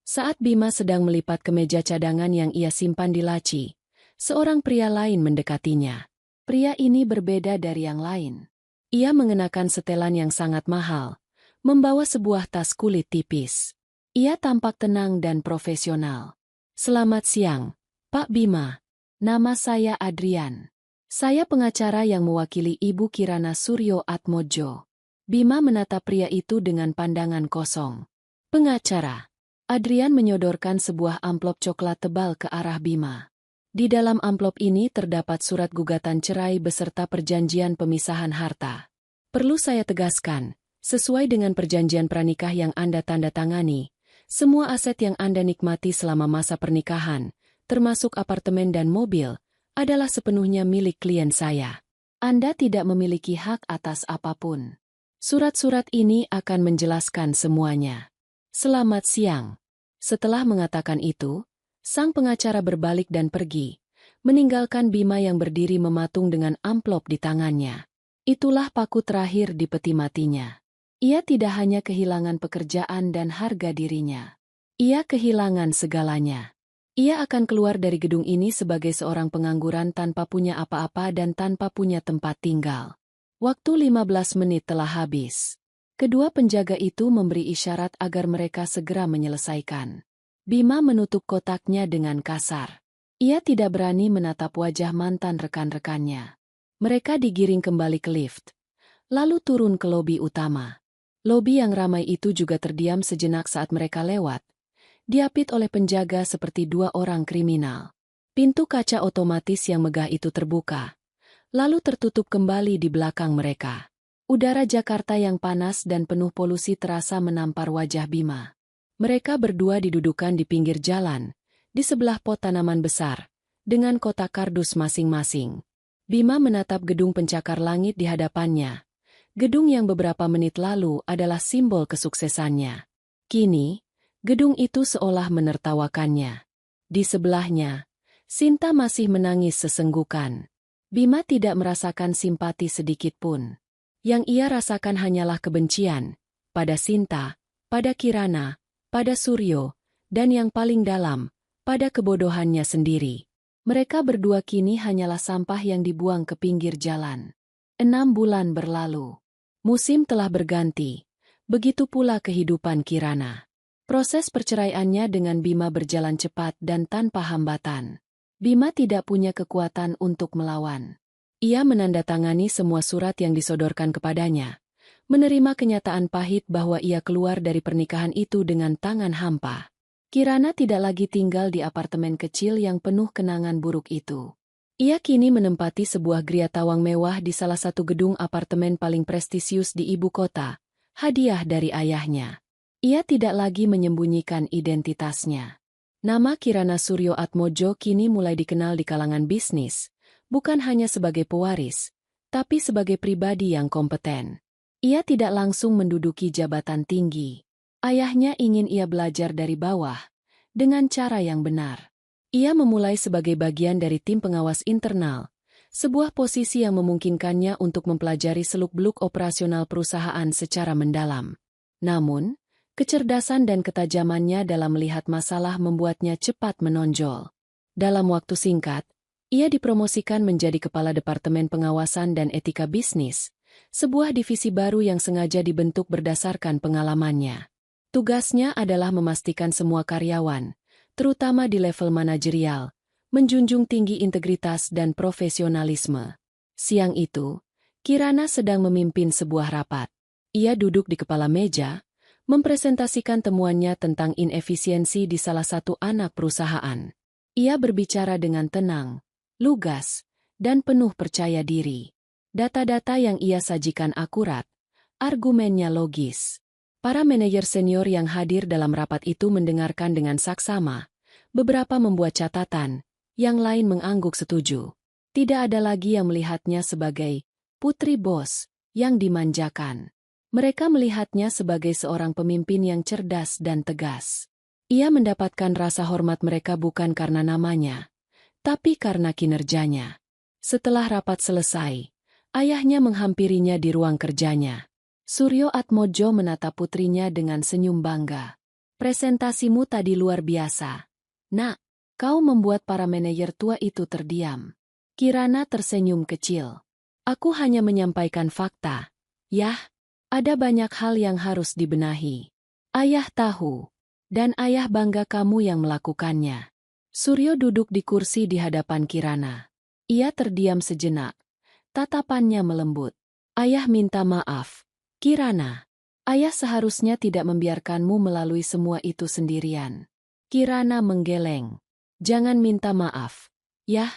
Saat Bima sedang melipat ke meja cadangan yang ia simpan di laci, seorang pria lain mendekatinya. Pria ini berbeda dari yang lain. Ia mengenakan setelan yang sangat mahal, membawa sebuah tas kulit tipis. Ia tampak tenang dan profesional. Selamat siang, Pak Bima. Nama saya Adrian. Saya pengacara yang mewakili Ibu Kirana Suryo Atmojo. Bima menatap pria itu dengan pandangan kosong. Pengacara. Adrian menyodorkan sebuah amplop coklat tebal ke arah Bima. Di dalam amplop ini terdapat surat gugatan cerai beserta perjanjian pemisahan harta. Perlu saya tegaskan, sesuai dengan perjanjian pranikah yang Anda tanda tangani, semua aset yang Anda nikmati selama masa pernikahan, termasuk apartemen dan mobil, adalah sepenuhnya milik klien saya. Anda tidak memiliki hak atas apapun. Surat-surat ini akan menjelaskan semuanya. Selamat siang. Setelah mengatakan itu, sang pengacara berbalik dan pergi, meninggalkan Bima yang berdiri mematung dengan amplop di tangannya. Itulah paku terakhir di peti matinya. Ia tidak hanya kehilangan pekerjaan dan harga dirinya. Ia kehilangan segalanya. Ia akan keluar dari gedung ini sebagai seorang pengangguran tanpa punya apa-apa dan tanpa punya tempat tinggal. Waktu 15 menit telah habis. Kedua penjaga itu memberi isyarat agar mereka segera menyelesaikan. Bima menutup kotaknya dengan kasar. Ia tidak berani menatap wajah mantan rekan-rekannya. Mereka digiring kembali ke lift, lalu turun ke lobi utama. Lobi yang ramai itu juga terdiam sejenak saat mereka lewat, diapit oleh penjaga seperti 2 orang kriminal. Pintu kaca otomatis yang megah itu terbuka, lalu tertutup kembali di belakang mereka. Udara Jakarta yang panas dan penuh polusi terasa menampar wajah Bima. Mereka berdua didudukan di pinggir jalan, di sebelah pot tanaman besar, dengan kotak kardus masing-masing. Bima menatap gedung pencakar langit di hadapannya. Gedung yang beberapa menit lalu adalah simbol kesuksesannya. Kini, gedung itu seolah menertawakannya. Di sebelahnya, Sinta masih menangis sesenggukan. Bima tidak merasakan simpati sedikit pun. Yang ia rasakan hanyalah kebencian, pada Sinta, pada Kirana, pada Suryo, dan yang paling dalam, pada kebodohannya sendiri. Mereka berdua kini hanyalah sampah yang dibuang ke pinggir jalan. 6 bulan berlalu. Musim telah berganti. Begitu pula kehidupan Kirana. Proses perceraiannya dengan Bima berjalan cepat dan tanpa hambatan. Bima tidak punya kekuatan untuk melawan. Ia menandatangani semua surat yang disodorkan kepadanya, menerima kenyataan pahit bahwa ia keluar dari pernikahan itu dengan tangan hampa. Kirana tidak lagi tinggal di apartemen kecil yang penuh kenangan buruk itu. Ia kini menempati sebuah gria tawang mewah di salah satu gedung apartemen paling prestisius di ibu kota, hadiah dari ayahnya. Ia tidak lagi menyembunyikan identitasnya. Nama Kirana Suryo Atmojo kini mulai dikenal di kalangan bisnis, bukan hanya sebagai pewaris, tapi sebagai pribadi yang kompeten. Ia tidak langsung menduduki jabatan tinggi. Ayahnya ingin ia belajar dari bawah, dengan cara yang benar. Ia memulai sebagai bagian dari tim pengawas internal, sebuah posisi yang memungkinkannya untuk mempelajari seluk-beluk operasional perusahaan secara mendalam. Namun, kecerdasan dan ketajamannya dalam melihat masalah membuatnya cepat menonjol. Dalam waktu singkat, ia dipromosikan menjadi Kepala Departemen Pengawasan dan Etika Bisnis, sebuah divisi baru yang sengaja dibentuk berdasarkan pengalamannya. Tugasnya adalah memastikan semua karyawan, terutama di level manajerial, menjunjung tinggi integritas dan profesionalisme. Siang itu, Kirana sedang memimpin sebuah rapat. Ia duduk di kepala meja, mempresentasikan temuannya tentang inefisiensi di salah satu anak perusahaan. Ia berbicara dengan tenang, lugas, dan penuh percaya diri. Data-data yang ia sajikan akurat, argumennya logis. Para manajer senior yang hadir dalam rapat itu mendengarkan dengan saksama. Beberapa membuat catatan, yang lain mengangguk setuju. Tidak ada lagi yang melihatnya sebagai putri bos yang dimanjakan. Mereka melihatnya sebagai seorang pemimpin yang cerdas dan tegas. Ia mendapatkan rasa hormat mereka bukan karena namanya, tapi karena kinerjanya. Setelah rapat selesai, ayahnya menghampirinya di ruang kerjanya. Suryo Atmojo menatap putrinya dengan senyum bangga. Presentasimu tadi luar biasa. Nak, kau membuat para manajer tua itu terdiam. Kirana tersenyum kecil. Aku hanya menyampaikan fakta. Yah, ada banyak hal yang harus dibenahi. Ayah tahu, dan ayah bangga kamu yang melakukannya. Suryo duduk di kursi di hadapan Kirana. Ia terdiam sejenak. Tatapannya melembut. Ayah minta maaf, Kirana. Ayah seharusnya tidak membiarkanmu melalui semua itu sendirian. Kirana menggeleng. Jangan minta maaf. Yah,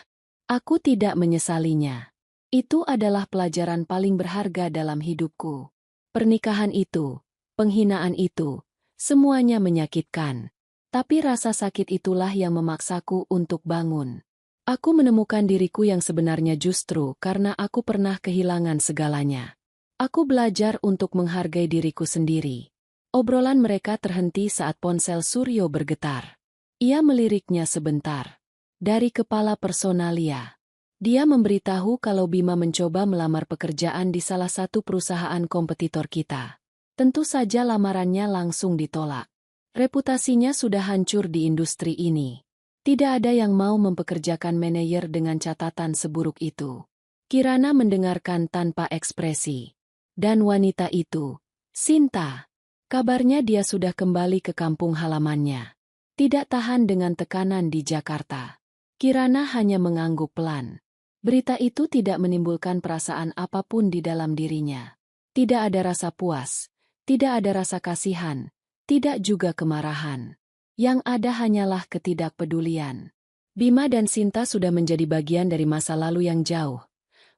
aku tidak menyesalinya. Itu adalah pelajaran paling berharga dalam hidupku. Pernikahan itu, penghinaan itu, semuanya menyakitkan. Tapi rasa sakit itulah yang memaksaku untuk bangun. Aku menemukan diriku yang sebenarnya justru karena aku pernah kehilangan segalanya. Aku belajar untuk menghargai diriku sendiri. Obrolan mereka terhenti saat ponsel Suryo bergetar. Ia meliriknya sebentar. Dari kepala personalia. Dia memberitahu kalau Bima mencoba melamar pekerjaan di salah satu perusahaan kompetitor kita. Tentu saja lamarannya langsung ditolak. Reputasinya sudah hancur di industri ini. Tidak ada yang mau mempekerjakan manajer dengan catatan seburuk itu. Kirana mendengarkan tanpa ekspresi. Dan wanita itu, Sinta. Kabarnya dia sudah kembali ke kampung halamannya. Tidak tahan dengan tekanan di Jakarta. Kirana hanya mengangguk pelan. Berita itu tidak menimbulkan perasaan apapun di dalam dirinya. Tidak ada rasa puas, tidak ada rasa kasihan. Tidak juga kemarahan. Yang ada hanyalah ketidakpedulian. Bima dan Sinta sudah menjadi bagian dari masa lalu yang jauh.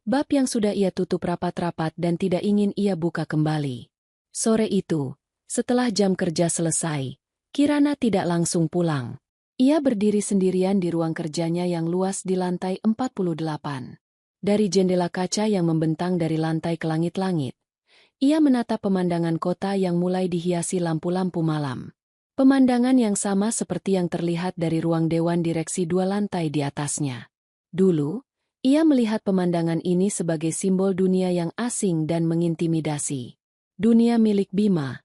Bab yang sudah ia tutup rapat-rapat dan tidak ingin ia buka kembali. Sore itu, setelah jam kerja selesai, Kirana tidak langsung pulang. Ia berdiri sendirian di ruang kerjanya yang luas di lantai 48. Dari jendela kaca yang membentang dari lantai ke langit-langit, ia menatap pemandangan kota yang mulai dihiasi lampu-lampu malam. Pemandangan yang sama seperti yang terlihat dari ruang dewan direksi 2 lantai di atasnya. Dulu, ia melihat pemandangan ini sebagai simbol dunia yang asing dan mengintimidasi. Dunia milik Bima,